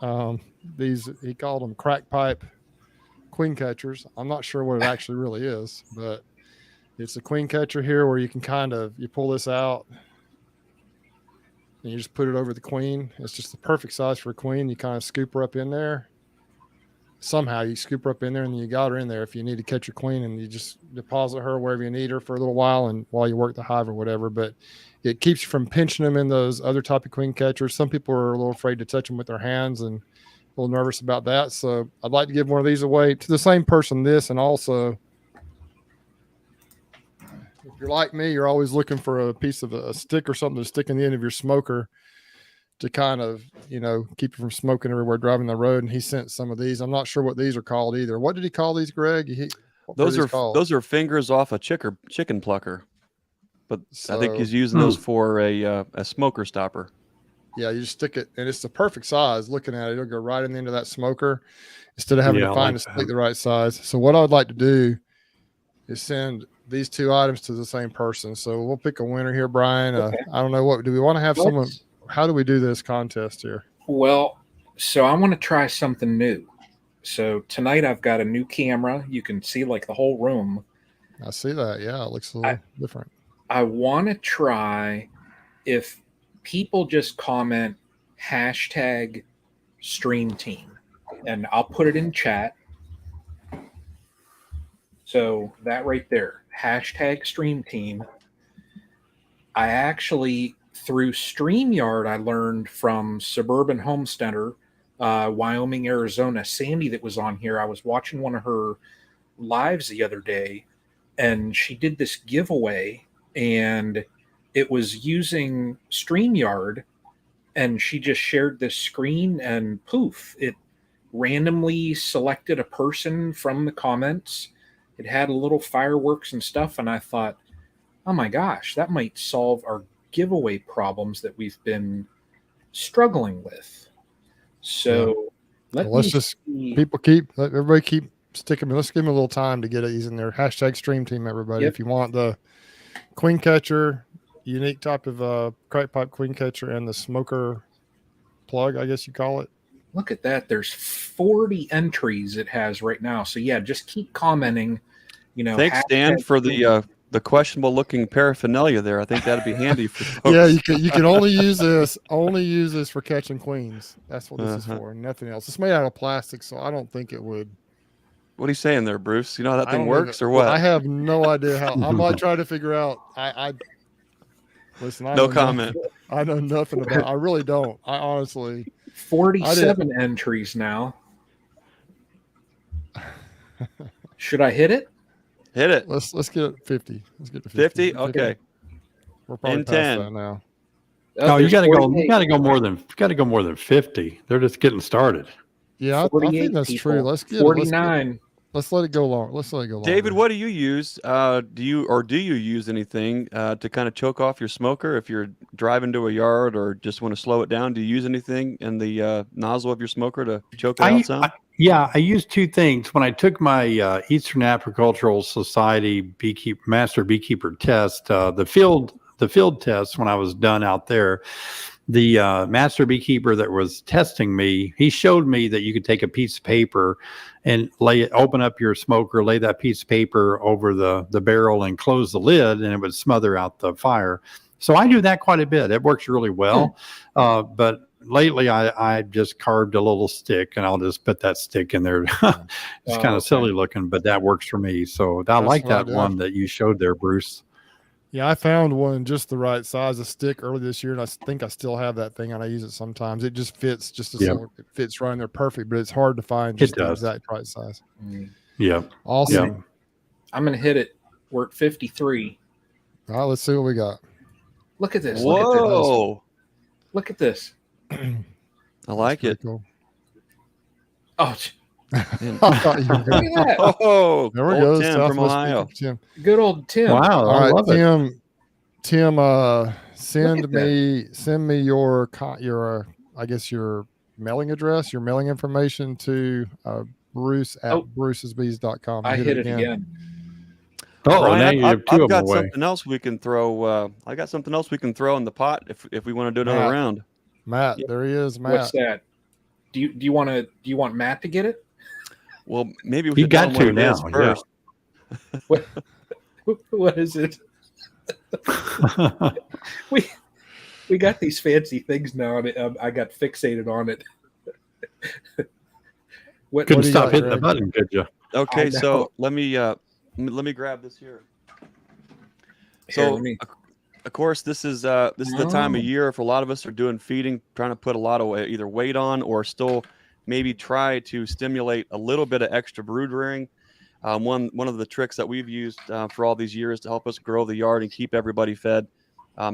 he called them crack pipe queen catchers. I'm not sure what it actually really is, but it's a queen catcher here where you can you pull this out and you just put it over the queen. It's just the perfect size for a queen. You kind of scoop her up in there. Somehow you scoop her up in there, and then you got her in there if you need to catch your queen, and you just deposit her wherever you need her for a little while and while you work the hive or whatever. But it keeps you from pinching them in those other type of queen catchers. Some people are a little afraid to touch them with their hands and a little nervous about that. So I'd like to give one of these away to the same person this, and also if you're like me, you're always looking for a piece of a stick or something to stick in the end of your smoker to kind of, keep you from smoking everywhere driving the road. And he sent some of these. I'm not sure what these are called either. What did he call these, Greg? Those are fingers off a chicken plucker, but I think he's using those for a smoker stopper. Yeah, you just stick it, and it's the perfect size. Looking at it, it'll go right in the end of that smoker instead of having to find a stick the right size. So what I would like to do is send these two items to the same person. So we'll pick a winner here, Brian. Okay. I don't know, do we want to have someone? How do we do this contest here? Well, so I want to try something new. So tonight I've got a new camera. You can see like the whole room. I see that. Yeah, it looks a little different. I want to try if people just comment #StreamTeam, and I'll put it in chat. So that right there, #StreamTeam. I actually, through StreamYard, I learned from Suburban Homesteader, Wyoming, Arizona, Sandy, that was on here. I was watching one of her lives the other day, and she did this giveaway, and it was using StreamYard, and she just shared this screen, and poof, it randomly selected a person from the comments. It had a little fireworks and stuff, and I thought, oh my gosh, that might solve our giveaway problems that we've been struggling with. So everybody keep sticking. Let's give them a little time to get these in there. #StreamTeam, everybody. Yep. If you want the queen catcher, unique type of crack pipe queen catcher, and the smoker plug, I guess you call it. Look at that. There's 40 entries it has right now. So yeah, just keep commenting. Thanks, Dan, for the questionable looking paraphernalia there. I think that'd be handy for folks. Yeah, you can only use this for catching queens. That's what this is for, nothing else. It's made out of plastic, so I don't think it would. What are you saying there, Bruce? You know how that thing works or what? I have no idea how. I'm not trying to figure out. Listen, no comment. I know nothing about it. I really don't. I honestly. 47 entries now. Should I hit it? Hit it. Let's get 50. Let's get to 50. Okay. We're probably in past 10 that now. No, you got to go. You got to go more than 50. They're just getting started. Yeah, I think that's true. Let's get 49. let's let it go long. Let's let it go longer. David, what do you use? Do you use anything to kind of choke off your smoker if you're driving to a yard or just want to slow it down? Do you use anything in the nozzle of your smoker to choke it out some? Yeah, I used two things. When I took my Eastern Apicultural Society Master Beekeeper test, the field test when I was done out there, the master beekeeper that was testing me, he showed me that you could take a piece of paper and open up your smoker, lay that piece of paper over the barrel and close the lid, and it would smother out the fire. So I do that quite a bit. It works really well. But lately I just carved a little stick, and I'll just put that stick in there. It's kind of silly looking, but that works for me. So I like that one that you showed there, Bruce. Yeah, I found one just the right size of stick early this year, and I think I still have that thing, and I use it sometimes. It just fits it fits right in there perfect, but it's hard to find just the exact right size. Yeah. Awesome. Yeah. I'm going to hit it. We're at 53. All right, let's see what we got. Look at this. Whoa. Look at this. I like it. Cool. Oh, I thought you were look at that. Oh, there we go. Tim from Ohio. Tim. Good old Tim. Wow. All right, Tim. Send me your I guess your mailing address, your mailing information to Bruce at brucesbees.com. I hit it again. Oh, Brian, now you have two of them away. Something else we can throw. I got something else we can throw in the pot if we want to do another round. Matt, there he is. Matt, what's that? Do you want Matt to get it? Well, maybe we should got to now first. Yeah. What is it? we got these fancy things now, and I got fixated on it. Couldn't stop hitting the button, could you? Okay, so let me grab this here. So, of course, this is the time of year for a lot of us are doing feeding, trying to put a lot of either weight on or still maybe try to stimulate a little bit of extra brood rearing. One of the tricks that we've used for all these years to help us grow the yard and keep everybody fed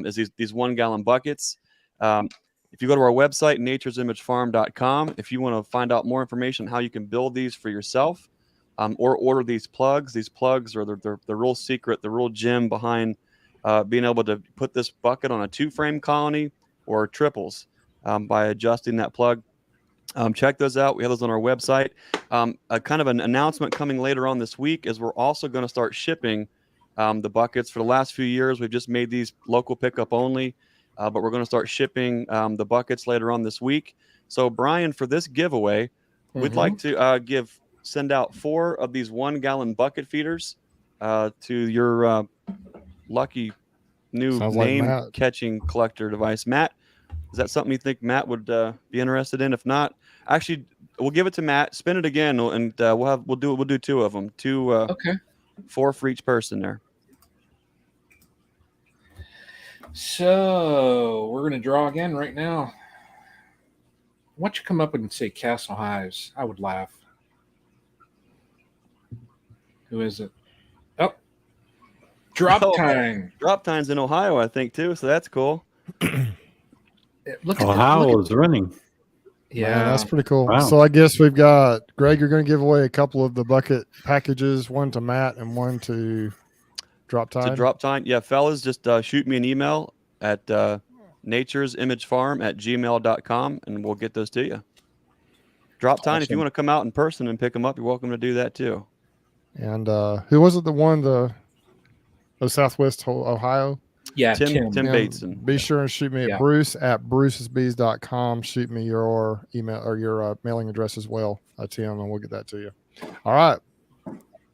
is these 1 gallon buckets. If you go to our website, nature'simagefarm.com, if you want to find out more information on how you can build these for yourself or order these plugs are the real secret, the real gem behind being able to put this bucket on a 2-frame colony or triples by adjusting that plug. Check those out. We have those on our website. A kind of an announcement coming later on this week is we're also going to start shipping the buckets. For the last few years, we've just made these local pickup only, but we're going to start shipping the buckets later on this week. So, Brian, for this giveaway, we'd like to send out 4 of these 1 gallon bucket feeders to your lucky new name catching collector device. Matt, is that something you think Matt would be interested in? If not, actually, we'll give it to Matt. Spin it again, and we'll do 2 of them. 4 for each person there. So we're gonna draw again right now. Why don't you come up and say Castle Highs? I would laugh. Who is it? Oh, Drop Time. Drop Time's in Ohio, I think, too. So that's cool. Ohio is running. Yeah, man, that's pretty cool. Wow. So I guess we've got Greg. You're going to give away a couple of the bucket packages, one to Matt and one to Drop Time. To Drop Time, yeah, fellas, just shoot me an email at nature'simagefarm@gmail.com, and we'll get those to you. Drop Time. Awesome. If you want to come out in person and pick them up, you're welcome to do that too. And who was it? The Southwest Ohio. Yeah, Tim Bateson. Be sure and shoot me at Bruce at brucesbees.com. Shoot me your email or your mailing address as well, Tim, and we'll get that to you. All right.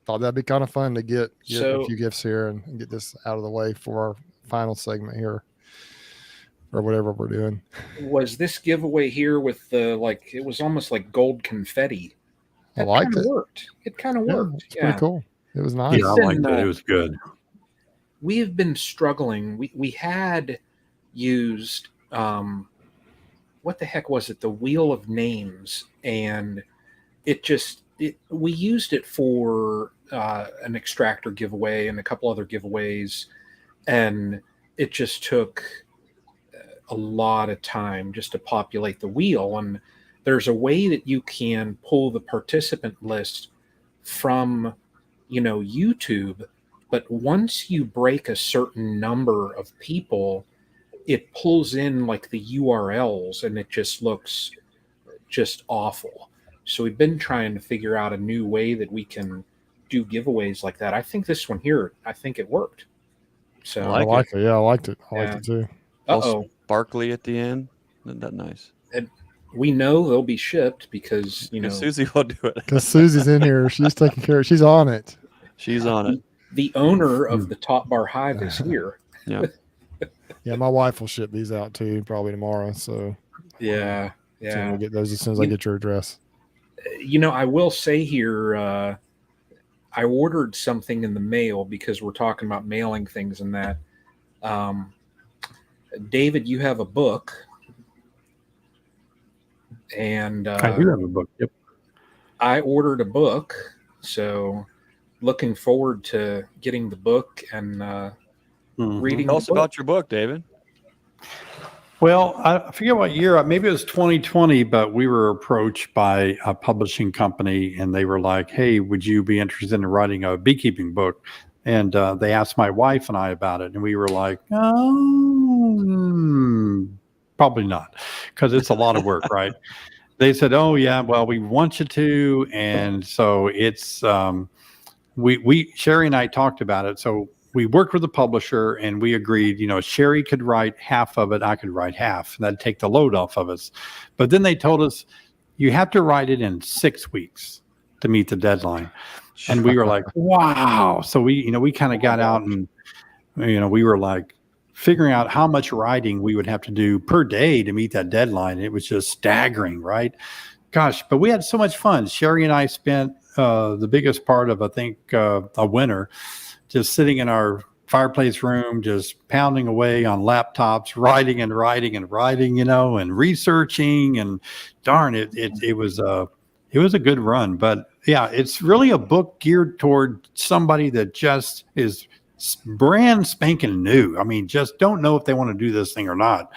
Thought that'd be kind of fun to get a few gifts here and get this out of the way for our final segment here or whatever we're doing. Was this giveaway here with the it was almost like gold confetti? I liked it. It kind of worked. It's pretty cool. It was nice. Yeah, I liked it. It was good. We have been struggling. We had used what the heck was it? The Wheel of Names, and we used it for an extractor giveaway and a couple other giveaways, and it just took a lot of time just to populate the wheel. And there's a way that you can pull the participant list from, YouTube, but once you break a certain number of people, it pulls in like the URLs and it just looks just awful. So we've been trying to figure out a new way that we can do giveaways like that. I think this one here, I think it worked. So I like it. Yeah, I liked it. I liked it too. Uh-oh. Sparkly at the end. Isn't that nice? And we know they'll be shipped because, Susie will do it. Because Susie's in here. She's taking care of it. She's on it. She's on it. The owner of the Top Bar Hive is here. Yeah. Yeah, my wife will ship these out too, probably tomorrow. So Yeah. so Yeah. we'll get those as soon as I get your address. I will say here, I ordered something in the mail because we're talking about mailing things and that. David, you have a book. And I do have a book. Yep. I ordered a book. So looking forward to getting the book and reading. Tell us about your book, David. Well, I forget what year, maybe it was 2020, but we were approached by a publishing company and they were like, hey, would you be interested in writing a beekeeping book? And they asked my wife and I about it. And we were like, probably not, because it's a lot of work, right? They said, oh, yeah, well, we want you to. And so it's, Sheri and I talked about it. So we worked with the publisher and we agreed, Sheri could write half of it. I could write half. And that'd take the load off of us. But then they told us, you have to write it in 6 weeks to meet the deadline. And we were like, wow. So we kind of got out and, we were like figuring out how much writing we would have to do per day to meet that deadline. It was just staggering, right? Gosh, but we had so much fun. Sheri and I spent the biggest part of, I think, a winter just sitting in our fireplace room, just pounding away on laptops, writing and researching, and darn it was a good run. But yeah, it's really a book geared toward somebody that just is brand spanking new. I mean, just don't know if they want to do this thing or not.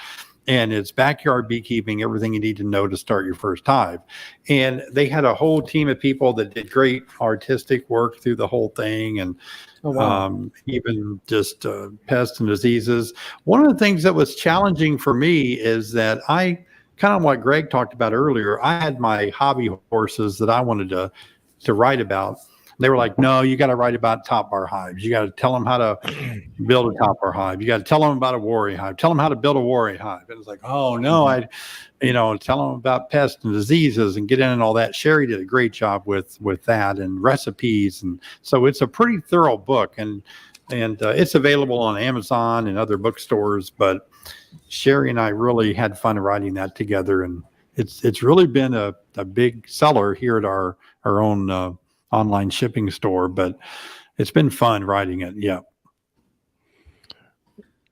And it's backyard beekeeping, everything you need to know to start your first hive. And they had a whole team of people that did great artistic work through the whole thing. And even just pests and diseases. One of the things that was challenging for me is that I, kind of what Greg talked about earlier, I had my hobby horses that I wanted to write about. They were like, no, you got to write about top bar hives. You got to tell them how to build a top bar hive. You got to tell them about a warrior hive. Tell them how to build a warrior hive. And it's like, oh no, tell them about pests and diseases and get in and all that. Sheri did a great job with that and recipes. And so it's a pretty thorough book and it's available on Amazon and other bookstores. But Sheri and I really had fun writing that together. And it's really been a big seller here at our own online shipping store, but it's been fun writing it. Yeah.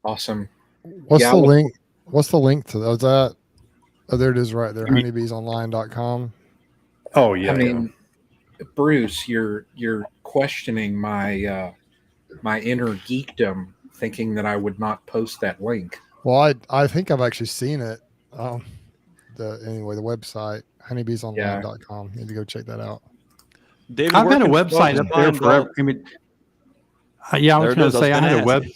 Awesome. What's the link? What's the link to that? Oh, there it is right there. honeybeesonline.com. Oh yeah. I mean, Bruce, you're questioning my my inner geekdom, thinking that I would not post that link. Well, I think I've actually seen it. The website, honeybeesonline.com. Need to go check that out. David, I've had a website up there forever. I mean, I was going to say I had a web.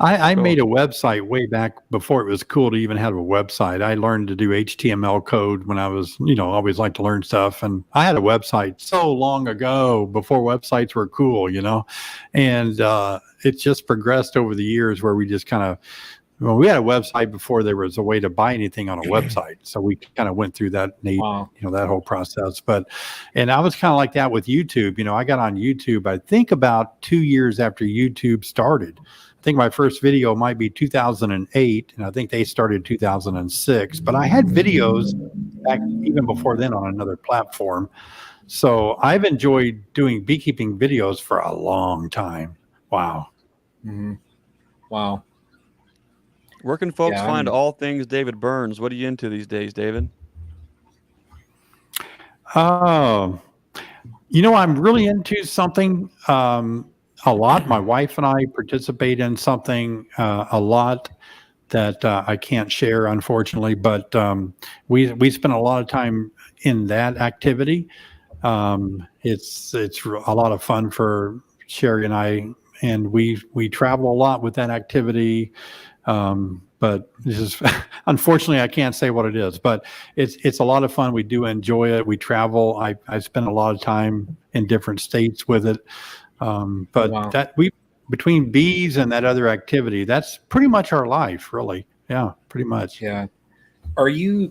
I made a website way back before it was cool to even have a website. I learned to do HTML code when I was, always liked to learn stuff. And I had a website so long ago before websites were cool, and it just progressed over the years where we just kind of, we had a website before there was a way to buy anything on a website. So we kind of went through that, that whole process. And I was kind of like that with YouTube. I got on YouTube, I think about 2 years after YouTube started. I think my first video might be 2008, and I think they started 2006. But I had videos back even before then on another platform. So I've enjoyed doing beekeeping videos for a long time. Wow. Mm-hmm. Wow. Where can folks find all things David Burns? What are you into these days, David? I'm really into something a lot. My wife and I participate in something a lot that I can't share, unfortunately, but we spend a lot of time in that activity. It's a lot of fun for Sheri and I, and we travel a lot with that activity. But this is unfortunately I can't say what it is, but it's a lot of fun. We do enjoy it. We travel. I spend a lot of time in different states with it. But Wow. that between bees and that other activity, that's pretty much our life, really. Yeah, pretty much. Yeah.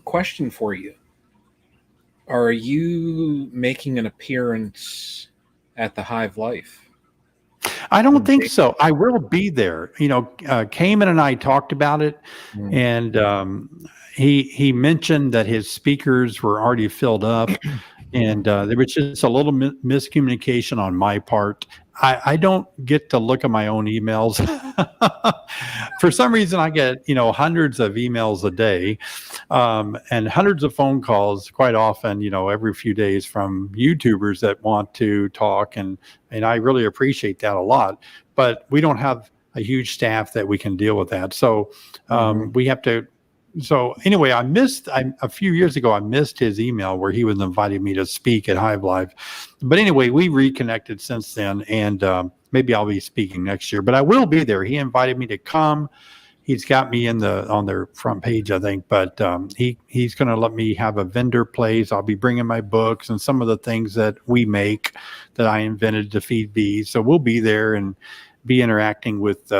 Question for you. Are you making an appearance at the Hive Life? I don't think so. I will be there. You know, Cayman and I talked about it, and he mentioned that his speakers were already filled up, and there was just a little miscommunication on my part. I don't get to look at my own emails. For some reason, I get hundreds of emails a day, and hundreds of phone calls quite often. Every few days from YouTubers that want to talk, and I really appreciate that a lot. But we don't have a huge staff that we can deal with that, so we have to. So anyway, a few years ago, I missed his email where he was inviting me to speak at Hive Live. But anyway, we reconnected since then, and maybe I'll be speaking next year. But I will be there. He invited me to come. He's got me on their front page, I think. But he's going to let me have a vendor place. I'll be bringing my books and some of the things that we make that I invented to feed bees. So we'll be there and be interacting with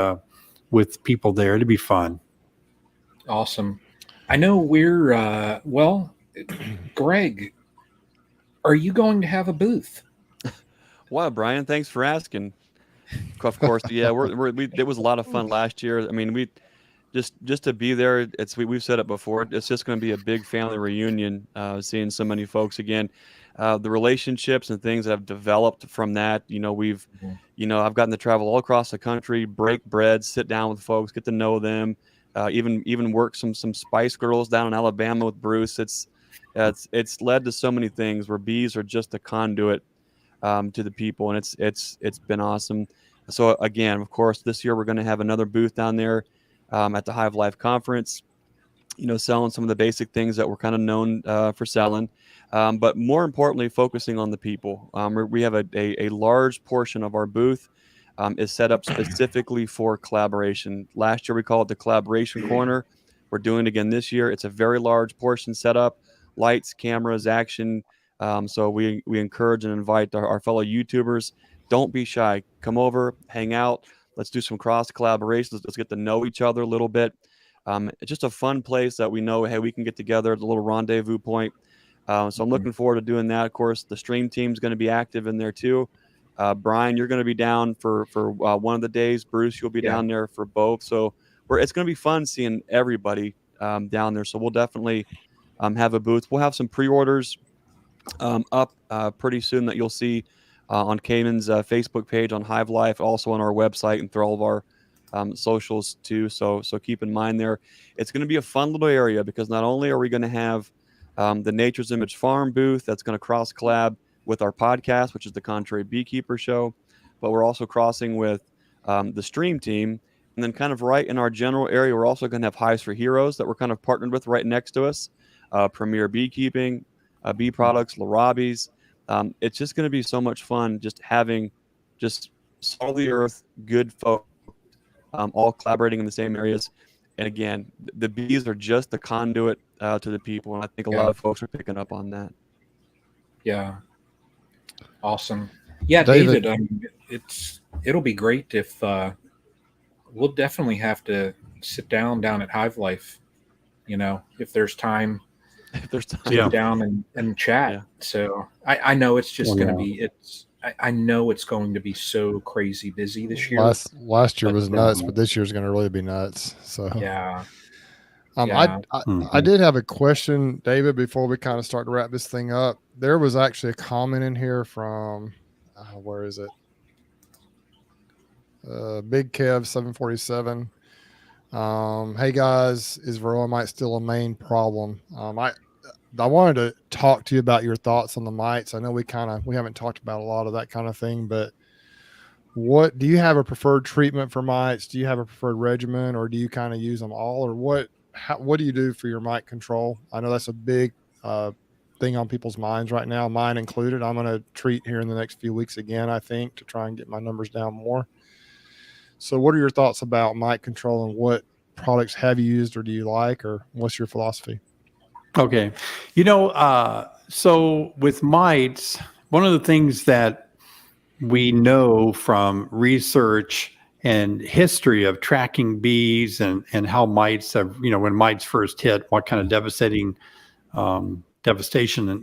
people there. It'll be fun. Awesome. I know we're Greg, are you going to have a booth? Wow, Brian, thanks for asking. Of course, yeah, it was a lot of fun last year. I mean, we just to be there. We've said it before. It's just going to be a big family reunion. Seeing so many folks again, the relationships and things that have developed from that. I've gotten to travel all across the country, break bread, sit down with folks, get to know them. Even work some Spice Girls down in Alabama with Bruce. It's led to so many things where bees are just a conduit to the people, and it's been awesome. So again, of course, this year we're going to have another booth down there at the Hive Life Conference. Selling some of the basic things that we're kind of known for selling, but more importantly, focusing on the people. We have a large portion of our booth is set up specifically for collaboration. Last year we called it the collaboration corner. We're doing it again this year. It's a very large portion set up, lights, cameras, action. So we encourage and invite our fellow YouTubers. Don't be shy. Come over, hang out. Let's do some cross collaborations. Let's get to know each other a little bit. It's just a fun place that we know, hey, we can get together at a little rendezvous point. So I'm looking forward to doing that. Of course, the stream team is going to be active in there too. Brian, you're going to be down for one of the days. Bruce, you'll be down there for both. So it's going to be fun seeing everybody down there. So we'll definitely have a booth. We'll have some pre-orders up pretty soon that you'll see on Cayman's Facebook page, on Hive Life, also on our website and through all of our socials too. So keep in mind there. It's going to be a fun little area because not only are we going to have the Nature's Image Farm booth that's going to cross collab with our podcast, which is the Contrary Beekeeper Show, but we're also crossing with the stream team. And then kind of right in our general area, we're also going to have Hives for Heroes that we're kind of partnered with right next to us. Premier Beekeeping, Bee Products, Larabi's. It's just going to be so much fun just having just salt of the earth, good folk, all collaborating in the same areas. And again, the bees are just the conduit to the people. And I think a lot of folks are picking up on that. Yeah. Awesome. Yeah, David, it'll be great if we'll definitely have to sit down at Hive Life, if there's time. If there's time. Sit down and chat. Yeah. So I know it's just going to be, I know it's going to be so crazy busy this year. Last year was nuts, but this year's going to really be nuts. So yeah. I did have a question, David, before we kind of start to wrap this thing up. There was actually a comment in here from, where is it? Big Kev 747. Hey guys, is varroa mite still a main problem? I wanted to talk to you about your thoughts on the mites. I know we haven't talked about a lot of that kind of thing, but what do you have a preferred treatment for mites? Do you have a preferred regimen, or do you kind of use them all, or what do you do for your mite control? I know that's a big thing on people's minds right now, mine included. I'm going to treat here in the next few weeks again, I think, to try and get my numbers down more. So what are your thoughts about mite control, and what products have you used or do you like, or what's your philosophy? Okay. So with mites, one of the things that we know from research and history of tracking bees and how mites have, when mites first hit, what kind of devastation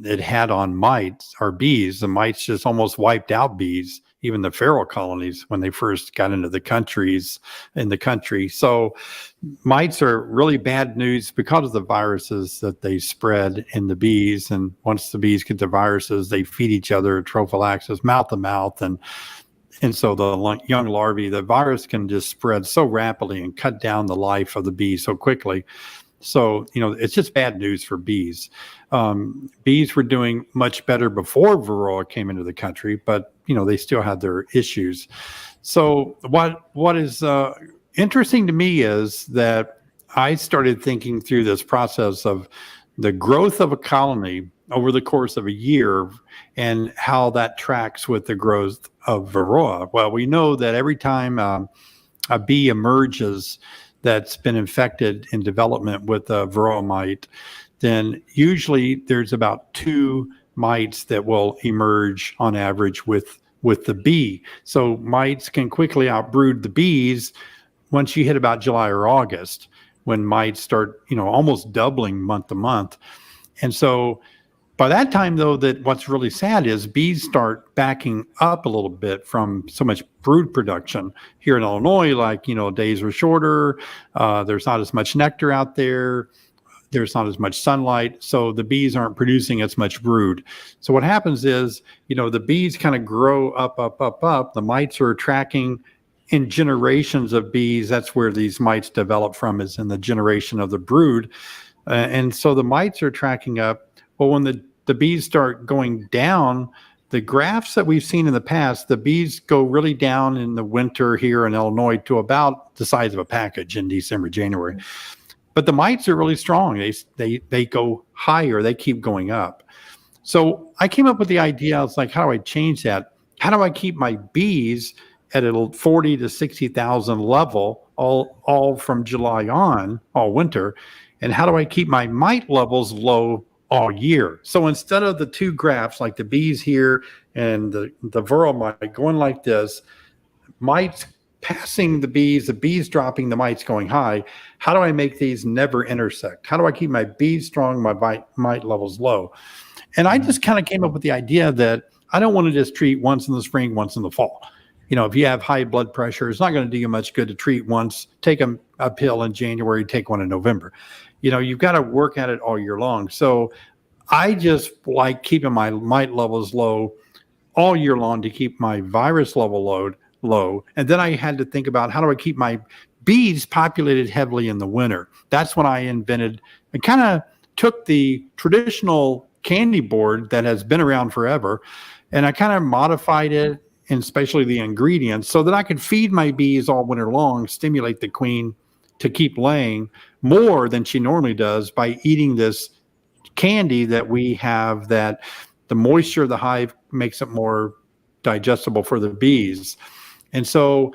it had on mites or bees. The mites just almost wiped out bees, even the feral colonies when they first got into the country. So mites are really bad news because of the viruses that they spread in the bees. And once the bees get the viruses, they feed each other, trophallaxis, mouth to mouth. And so the young larvae, the virus can just spread so rapidly and cut down the life of the bee so quickly. So, it's just bad news for bees. Bees were doing much better before Varroa came into the country, but, they still had their issues. So what is interesting to me is that I started thinking through this process of the growth of a colony over the course of a year and how that tracks with the growth of Varroa. Well, we know that every time a bee emerges that's been infected in development with a Varroa mite, then usually there's about 2 mites that will emerge on average with the bee. So mites can quickly outbrood the bees once you hit about July or August, when mites start, almost doubling month to month. And so by that time, though, that what's really sad is bees start backing up a little bit from so much brood production here in Illinois. Like, days are shorter. There's not as much nectar out there. There's not as much sunlight. So the bees aren't producing as much brood. So what happens is, the bees kind of grow up. The mites are tracking in generations of bees. That's where these mites develop from, is in the generation of the brood. And so the mites are tracking up. Well, when the bees start going down, the graphs that we've seen in the past, the bees go really down in the winter here in Illinois to about the size of a package in December, January. But the mites are really strong. They go higher. They keep going up. So I came up with the idea. I was like, how do I change that? How do I keep my bees at a 40 to 60,000 level all from July on, all winter? And how do I keep my mite levels low all year? So instead of the 2 graphs, like the bees here and the Varroa mite going like this, mites passing the bees dropping, the mites going high, how do I make these never intersect? How do I keep my bees strong, my mite levels low? And I just kind of came up with the idea that I don't want to just treat once in the spring, once in the fall. If you have high blood pressure, it's not going to do you much good to treat once, take a pill in January, take one in November. You've got to work at it all year long. So I just like keeping my mite levels low all year long to keep my virus level low. And then I had to think about, how do I keep my bees populated heavily in the winter? That's when I kind of took the traditional candy board that has been around forever, and I kind of modified it, and especially the ingredients, so that I could feed my bees all winter long, stimulate the queen to keep laying more than she normally does by eating this candy that we have, that the moisture of the hive makes it more digestible for the bees. And so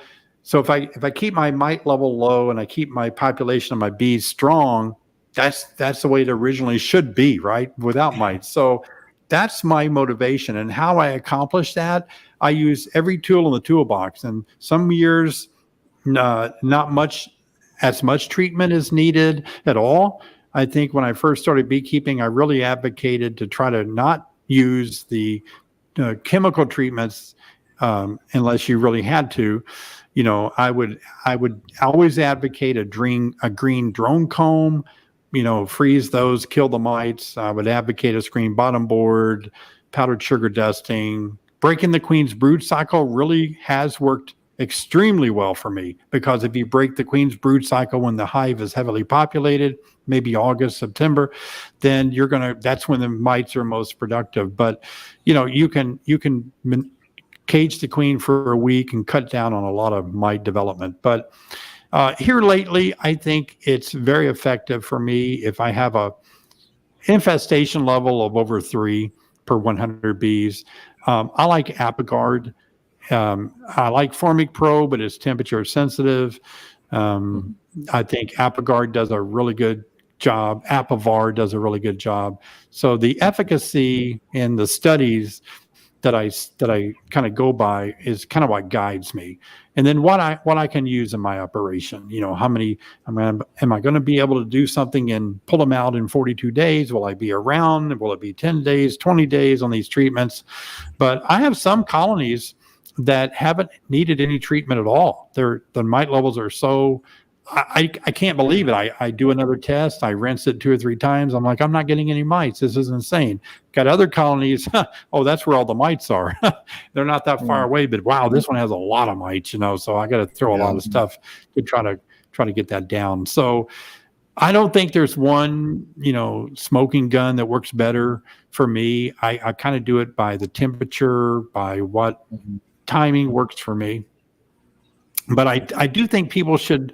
if I keep my mite level low and I keep my population of my bees strong, that's the way it originally should be, right? Without mites. So that's my motivation. And how I accomplish that, I use every tool in the toolbox. And some years, not as much treatment is needed at all. I think when I first started beekeeping, I really advocated to try to not use the chemical treatments unless you really had to. I would always advocate a green drone comb, freeze those, kill the mites. I would advocate a screen bottom board, powdered sugar dusting. Breaking the queen's brood cycle really has worked extremely well for me, because if you break the queen's brood cycle when the hive is heavily populated, maybe August, September, then that's when the mites are most productive. But you can cage the queen for a week and cut down on a lot of mite development. But here lately, I think it's very effective for me if I have infestation level of over 3 per 100 bees. I like Apiguard. I like Formic Pro, but it's temperature sensitive. I think Apiguard does a really good job. Apivar does a really good job. So the efficacy in the studies that I kind of go by is kind of what guides me. And then what I can use in my operation, how many, am I going to be able to do something and pull them out in 42 days? Will I be around? Will it be 10 days, 20 days on these treatments? But I have some colonies that haven't needed any treatment at all. The mite levels are so, I can't believe it. I do another test. I rinse it 2 or 3 times. I'm like, I'm not getting any mites. This is insane. Got other colonies. Oh, that's where all the mites are. They're not that far away, but wow, this one has a lot of mites, so I got to throw a lot of stuff to try to get that down. So I don't think there's one, smoking gun that works better for me. I kind of do it by the temperature, by what timing works for me. But I do think people should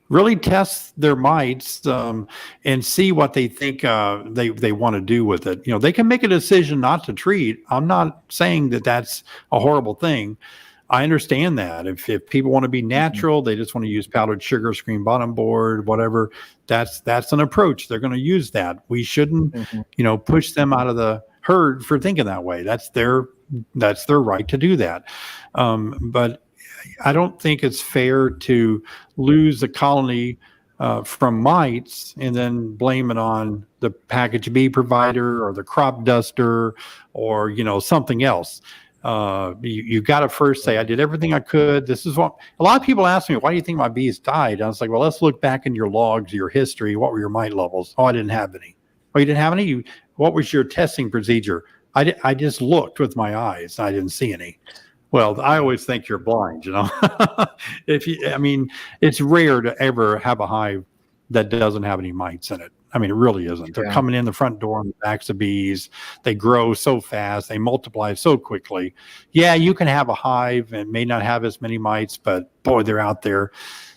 really test their mites and see what they think they want to do with it. They can make a decision not to treat. I'm not saying that that's a horrible thing. I understand that. If people want to be natural, they just want to use powdered sugar, screen bottom board, whatever, that's an approach. They're going to use that. We shouldn't, push them out of the herd for thinking that way. That's their right to do that. But I don't think it's fair to lose a colony from mites and then blame it on the packaged bee provider or the crop duster or, something else. You got to first say, I did everything I could. This is what a lot of people ask me, why do you think my bees died? I was like, well, let's look back in your logs, your history. What were your mite levels? Oh, I didn't have any. Oh, you didn't have any? What was your testing procedure? I just looked with my eyes. I didn't see any. Well, I always think you're blind, it's rare to ever have a hive that doesn't have any mites in it. I mean, it really isn't. They're coming in the front door on the backs of bees. They grow so fast. They multiply so quickly. Yeah, you can have a hive and may not have as many mites, but boy, they're out there.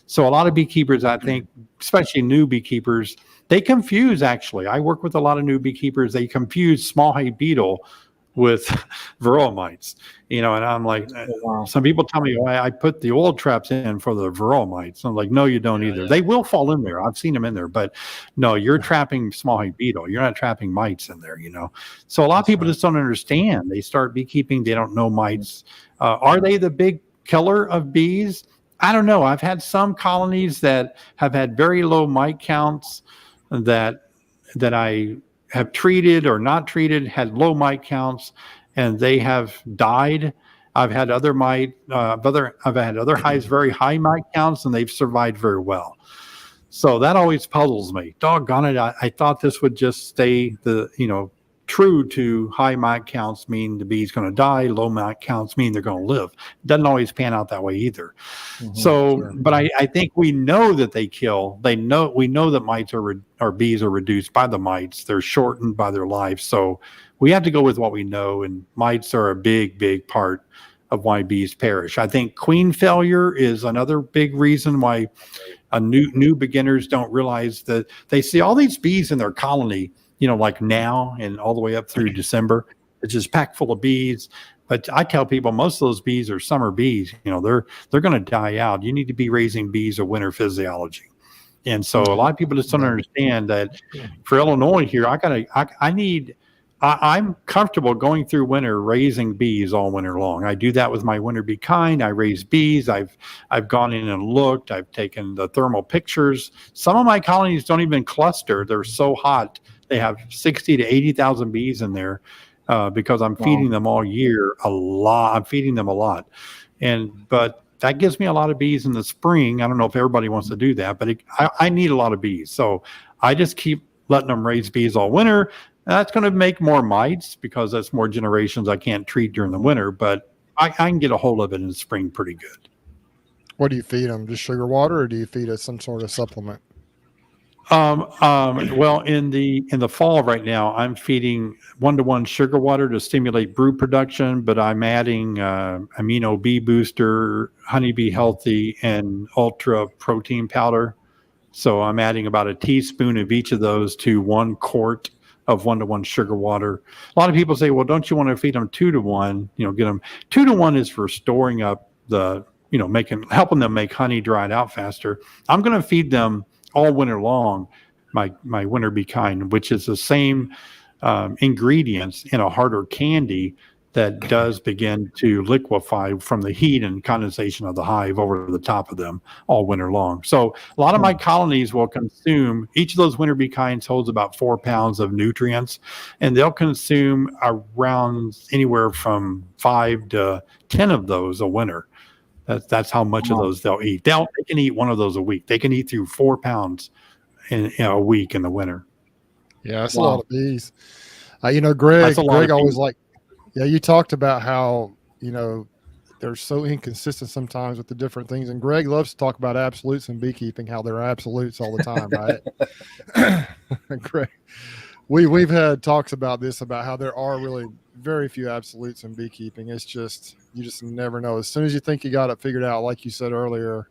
So a lot of beekeepers, I think, especially new beekeepers, they confuse, actually. I work with a lot of new beekeepers. They confuse small hive beetle with varroa mites, and I'm like, some people tell me, I put the oil traps in for the varroa mites. I'm like, no, you don't either. They will fall in there. I've seen them in there, but no, you're trapping small hive beetle. You're not trapping mites in there, So a lot of people just don't understand. They start beekeeping. They don't know mites. Are they the big killer of bees? I don't know. I've had some colonies that have had very low mite counts that I have treated or not treated, had low mite counts, and they have died. I've had other hives, very high mite counts, and they've survived very well. So that always puzzles me. Doggone it. I thought this would just stay true to high mite counts mean the bee's going to die. Low mite counts mean they're going to live. It doesn't always pan out that way either. But I think we know that they kill. We know that mites or bees are reduced by the mites. They're shortened by their life. So we have to go with what we know. And mites are a big, big part of why bees perish. I think queen failure is another big reason why new beginners don't realize that they see all these bees in their colony, like now and all the way up through December. It's just packed full of bees. But I tell people most of those bees are summer bees. They're going to die out. You need to be raising bees of winter physiology. And so a lot of people just don't understand that for Illinois here, I'm comfortable going through winter raising bees all winter long. I do that with my winter bee kind. I raise bees. I've gone in and looked. I've taken the thermal pictures. Some of my colonies don't even cluster. They're so hot. They have 60 to 80,000 bees in there because I'm feeding them all year a lot. I'm feeding them a lot. But that gives me a lot of bees in the spring. I don't know if everybody wants to do that, but I need a lot of bees. So I just keep letting them raise bees all winter. That's going to make more mites because that's more generations I can't treat during the winter, but I can get a hold of it in the spring pretty good. What do you feed them? Just sugar water, or do you feed it some sort of supplement? Well, in the fall right now, I'm feeding 1-to-1 sugar water to stimulate brood production, but I'm adding amino bee booster, honeybee healthy, and ultra protein powder. So I'm adding about a teaspoon of each of those to 1 quart of 1-to-1 sugar water. A lot of people say, well, don't you want to feed them 2-to-1? Get them 2-to-1 is for storing up the, helping them make honey dried out faster. I'm going to feed them all winter long my winter bee kind, which is the same ingredients in a harder candy that does begin to liquefy from the heat and condensation of the hive over the top of them all winter long. So a lot of my colonies will consume, each of those winter bee kinds holds about 4 pounds of nutrients, and they'll consume around anywhere from 5 to 10 of those a winter. That's how much of those they'll eat. They can eat one of those a week. They can eat through 4 pounds in a week in the winter. Yeah, that's a lot of bees. Greg always you talked about how, they're so inconsistent sometimes with the different things. And Greg loves to talk about absolutes in beekeeping, how they're absolutes all the time, right? Greg, we've had talks about this, about how there are really very few absolutes in beekeeping. It's just, you just never know. As soon as you think you got it figured out, like you said earlier,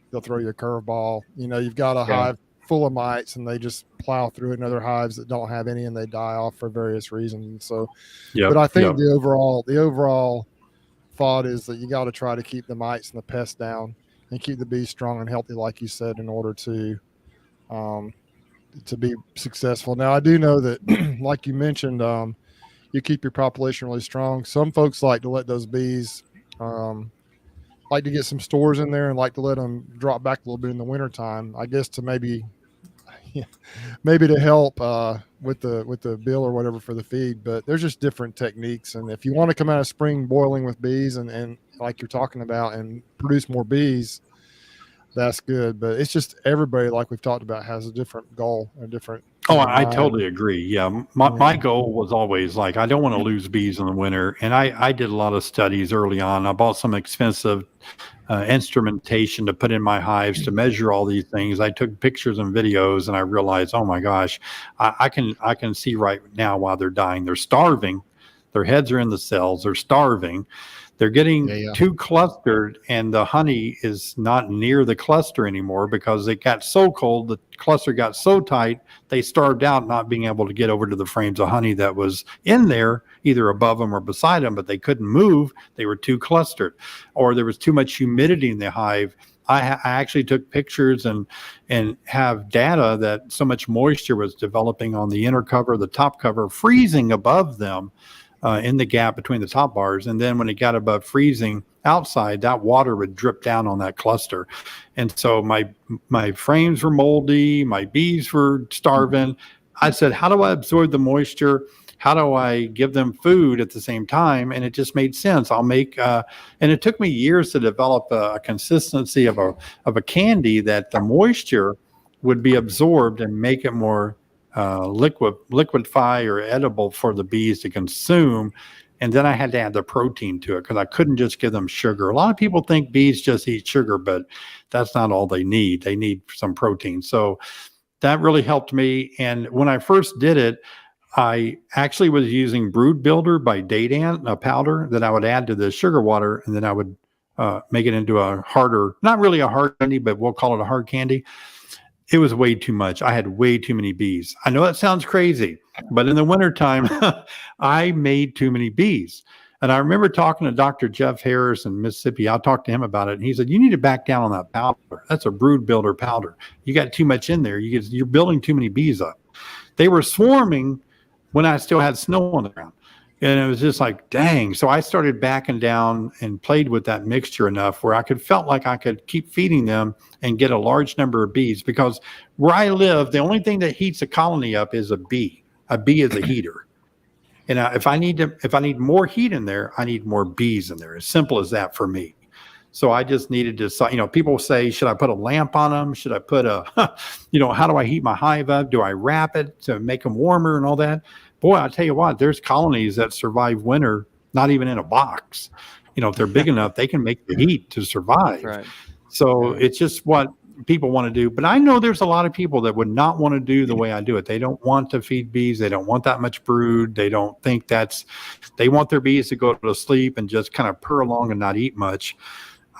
they'll throw you a curveball. You've got a hive full of mites and they just plow through it, and other hives that don't have any and they die off for various reasons. And so, but I think the overall thought is that you got to try to keep the mites and the pests down and keep the bees strong and healthy, like you said, in order to be successful. Now, I do know that, like you mentioned, you keep your population really strong. Some folks like to let those bees, like to get some stores in there and like to let them drop back a little bit in the wintertime, I guess, to maybe to help with the bill or whatever for the feed. But there's just different techniques. And if you want to come out of spring boiling with bees and like you're talking about and produce more bees, that's good. But it's just everybody, like we've talked about, has a different goal, a different. I totally agree. Yeah. My goal was always like, I don't want to lose bees in the winter. And I did a lot of studies early on. I bought some expensive instrumentation to put in my hives to measure all these things. I took pictures and videos, and I realized, oh my gosh, I can see right now why they're dying. They're starving. Their heads are in the cells. They're starving. They're getting too clustered, and the honey is not near the cluster anymore because it got so cold, the cluster got so tight, they starved out, not being able to get over to the frames of honey that was in there, either above them or beside them, but they couldn't move. They were too clustered, or there was too much humidity in the hive. I actually took pictures and have data that so much moisture was developing on the inner cover, the top cover, freezing above them. In the gap between the top bars. And then when it got above freezing outside, that water would drip down on that cluster. And so my frames were moldy, my bees were starving. I said, how do I absorb the moisture? How do I give them food at the same time? And it just made sense. I'll make, and it took me years to develop a consistency of a candy that the moisture would be absorbed and make it more liquefy or edible for the bees to consume. And then I had to add the protein to it because I couldn't just give them sugar. A lot of people think bees just eat sugar, but that's not all they need. They need some protein. So that really helped me. And when I first did it, I actually was using Brood Builder by Date Ant, a powder that I would add to the sugar water, and then I would make it into a harder, not really a hard candy, but we'll call it a hard candy. It was way too much. I had way too many bees. I know that sounds crazy, but in the wintertime, I made too many bees. And I remember talking to Dr. Jeff Harris in Mississippi. I talked to him about it, and he said, you need to back down on that powder. That's a Brood Builder powder. You got too much in there. You're building too many bees up. They were swarming when I still had snow on the ground. And it was just like, dang. So I started backing down and played with that mixture enough where felt like I could keep feeding them and get a large number of bees. Because where I live, the only thing that heats a colony up is a bee. A bee is a heater. And if I need more heat in there, I need more bees in there. As simple as that for me. So I just needed to, people say, should I put a lamp on them? Should I put how do I heat my hive up? Do I wrap it to make them warmer and all that? Boy, I'll tell you what, there's colonies that survive winter, not even in a box. If they're big enough, they can make the heat to survive. Right. So it's just what people want to do. But I know there's a lot of people that would not want to do the way I do it. They don't want to feed bees. They don't want that much brood. They don't think they want their bees to go to sleep and just kind of purr along and not eat much.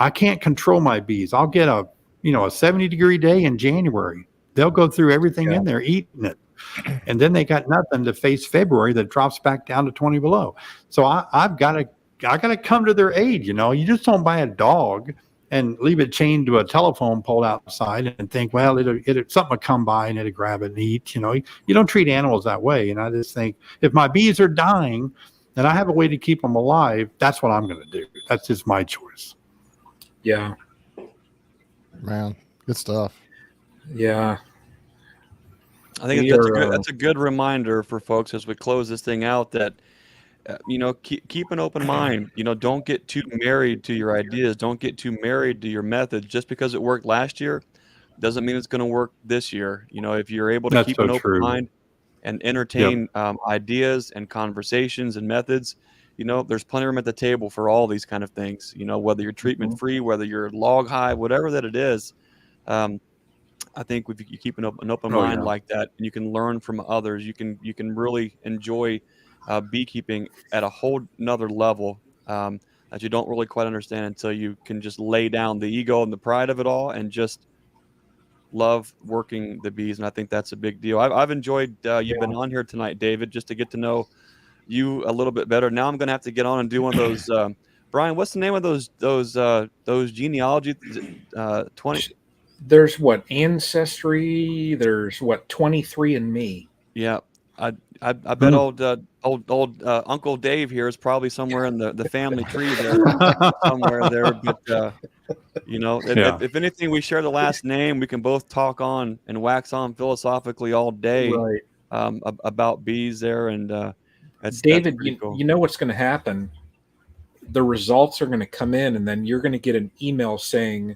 I can't control my bees. I'll get a 70-degree day in January. They'll go through everything in there, eating it. And then they got nothing to face February that drops back down to 20 below. So I got to come to their aid. You know, you just don't buy a dog and leave it chained to a telephone pole outside and think, well, something will come by and it'll grab it and eat. You know, you don't treat animals that way. And I just think if my bees are dying and I have a way to keep them alive, that's what I'm going to do. That's just my choice. Yeah. Man, good stuff. Yeah. I think that's a good reminder for folks as we close this thing out that, keep an open mind. Don't get too married to your ideas. Don't get too married to your methods. Just because it worked last year doesn't mean it's going to work this year. If you're able to keep an open mind and entertain ideas and conversations and methods, there's plenty of room at the table for all these kind of things. Whether you're treatment free, whether you're log high, whatever that it is. I think if you keep an open mind like that, and you can learn from others, you can really enjoy beekeeping at a whole nother level that you don't really quite understand until you can just lay down the ego and the pride of it all and just love working the bees. And I think that's a big deal. I've enjoyed you've been on here tonight, David, just to get to know you a little bit better. Now I'm going to have to get on and do one of those. Brian, what's the name of those genealogy 20? There's Ancestry. There's 23andMe. Yeah, I bet old Uncle Dave here is probably somewhere in the family tree there, somewhere there. But if anything, we share the last name. We can both talk on and wax on philosophically all day, right. About bees there. And David, that's cool. You know what's going to happen? The results are going to come in, and then you're going to get an email saying,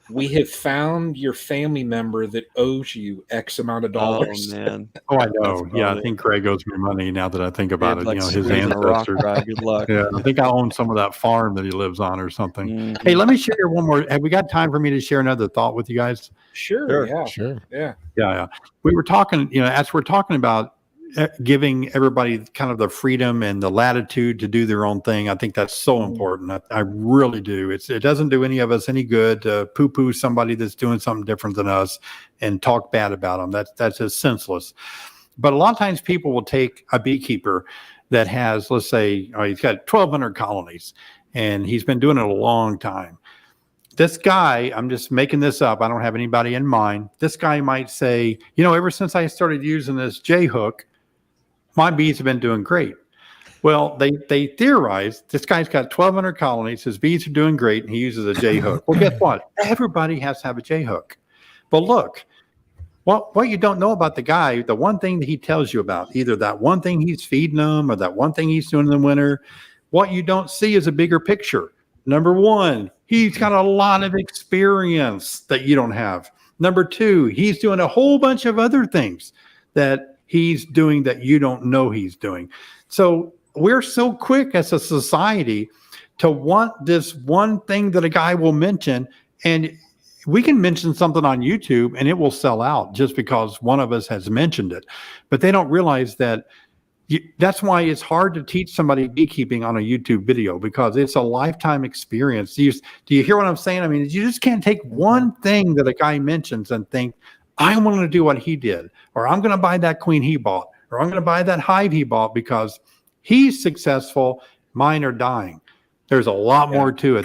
"We have found your family member that owes you X amount of dollars." Oh man! Oh, I know. Yeah, I think Craig owes me money now that I think about it. Like his ancestors. Good luck. Yeah, I think I own some of that farm that he lives on or something. Mm-hmm. Hey, let me share one more. Have we got time for me to share another thought with you guys? Sure. Yeah. We were talking. As we're talking about giving everybody kind of the freedom and the latitude to do their own thing. I think that's so important. I really do. It doesn't do any of us any good to poo-poo somebody that's doing something different than us and talk bad about them. That's just senseless. But a lot of times people will take a beekeeper that has, let's say, he's got 1,200 colonies and he's been doing it a long time. This guy, I'm just making this up. I don't have anybody in mind. This guy might say, ever since I started using this J-hook, my bees have been doing great. Well, they theorize this guy's got 1,200 colonies. His bees are doing great, and he uses a J-hook. Well, guess what? Everybody has to have a J-hook. But look, what you don't know about the guy, the one thing that he tells you about, either that one thing he's feeding them or that one thing he's doing in the winter, what you don't see is a bigger picture. Number one, he's got a lot of experience that you don't have. Number two, he's doing a whole bunch of other things that he's doing that you don't know he's doing. So we're so quick as a society to want this one thing that a guy will mention, and we can mention something on YouTube and it will sell out just because one of us has mentioned it. But they don't realize that that's why it's hard to teach somebody beekeeping on a YouTube video, because it's a lifetime experience. Do you hear what I'm saying? I mean, you just can't take one thing that a guy mentions and think, I want to do what he did, or I'm going to buy that queen he bought, or I'm going to buy that hive he bought because he's successful. Mine are dying. There's a lot more to it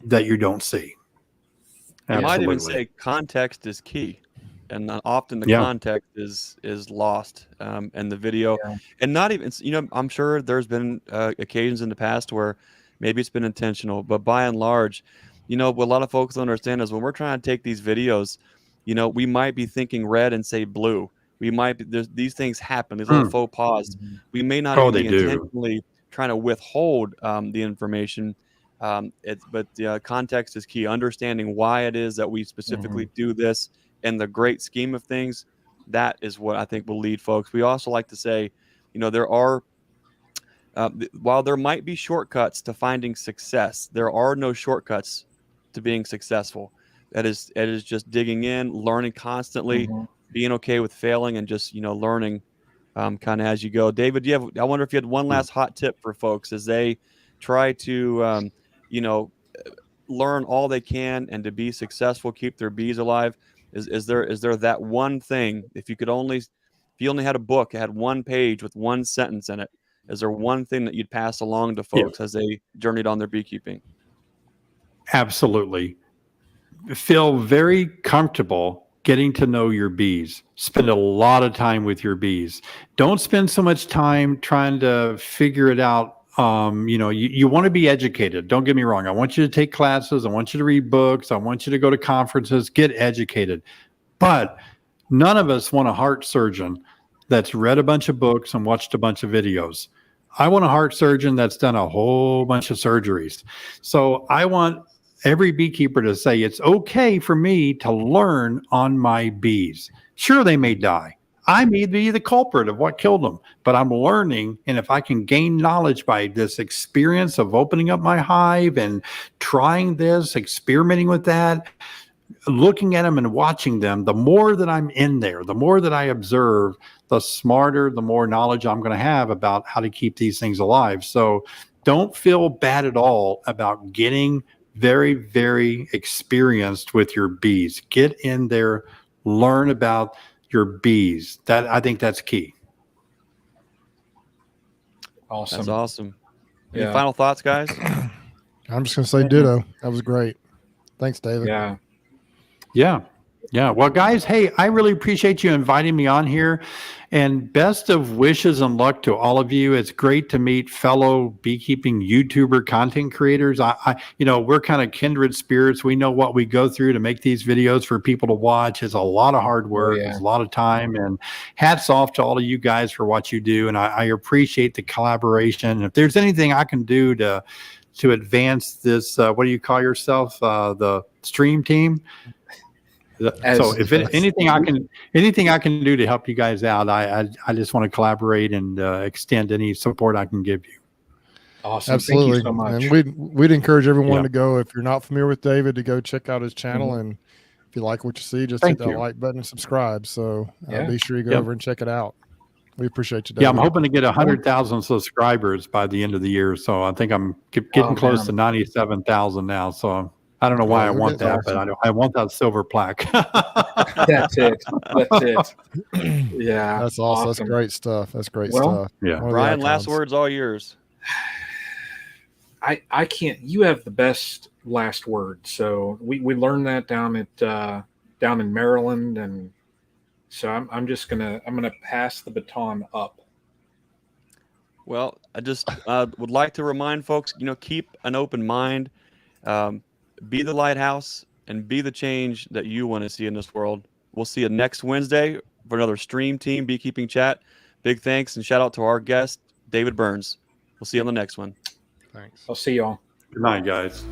that you don't see. I might even say context is key, and often the context is lost in the video, and not even. I'm sure there's been occasions in the past where maybe it's been intentional, but by and large, what a lot of folks don't understand is when we're trying to take these videos. We might be thinking red and say blue. We might be, these things happen, these little faux pas. We may not even be intentionally trying to withhold the information. But the context is key. Understanding why it is that we specifically do this in the great scheme of things, that is what I think will lead folks. We also like to say, there are, while there might be shortcuts to finding success, there are no shortcuts to being successful. It is just digging in, learning constantly, being okay with failing, and just learning kind of as you go. David, I wonder if you had one last hot tip for folks as they try to learn all they can and to be successful, keep their bees alive. Is there that one thing, if you could only you only had a book, it had one page with one sentence in it, is there one thing that you'd pass along to folks as they journeyed on their beekeeping? Absolutely. Feel very comfortable getting to know your bees. Spend a lot of time with your bees. Don't spend so much time trying to figure it out. You want to be educated. Don't get me wrong. I want you to take classes. I want you to read books. I want you to go to conferences, get educated. But none of us want a heart surgeon that's read a bunch of books and watched a bunch of videos. I want a heart surgeon that's done a whole bunch of surgeries. So I want every beekeeper to say, it's okay for me to learn on my bees. Sure, they may die. I may be the culprit of what killed them, but I'm learning. And if I can gain knowledge by this experience of opening up my hive and trying this, experimenting with that, looking at them and watching them, the more that I'm in there, the more that I observe, the smarter, the more knowledge I'm going to have about how to keep these things alive. So don't feel bad at all about getting very, very experienced with your bees. Get in there, learn about your bees. I think that's key. Awesome. That's awesome. Any final thoughts, guys? I'm just going to say ditto. That was great. Thanks, David. Yeah. Well, guys, hey, I really appreciate you inviting me on here, and best of wishes and luck to all of you. It's great to meet fellow beekeeping YouTuber content creators. We're kind of kindred spirits. We know what we go through to make these videos for people to watch. It's a lot of hard work. It's a lot of time, and hats off to all of you guys for what you do. And I appreciate the collaboration. If there's anything I can do to advance this, what do you call yourself? The stream team. So if anything I can do to help you guys out, I just want to collaborate and extend any support I can give you. Awesome. Absolutely. Thank you so much. And we'd encourage everyone to go, if you're not familiar with David, to go check out his channel. And if you like what you see, just hit that like button and subscribe. So be sure you go over and check it out. We appreciate you, David. Yeah, I'm hoping to get 100,000 subscribers by the end of the year. So I think I'm getting close to 97,000 now. So I don't know why I want that, but I want that silver plaque. That's it. Yeah. That's awesome. That's great stuff. That's great stuff. Yeah. Brian, last words, all yours. I can't, you have the best last word. So we learned that down in Maryland. And so I'm going to pass the baton up. Well, I just would like to remind folks, keep an open mind. Be the lighthouse and be the change that you want to see in this world. We'll see you next Wednesday for another Stream Team Beekeeping Chat. Big thanks and shout out to our guest, David Burns. We'll see you on the next one. Thanks. I'll see y'all. Good night, guys.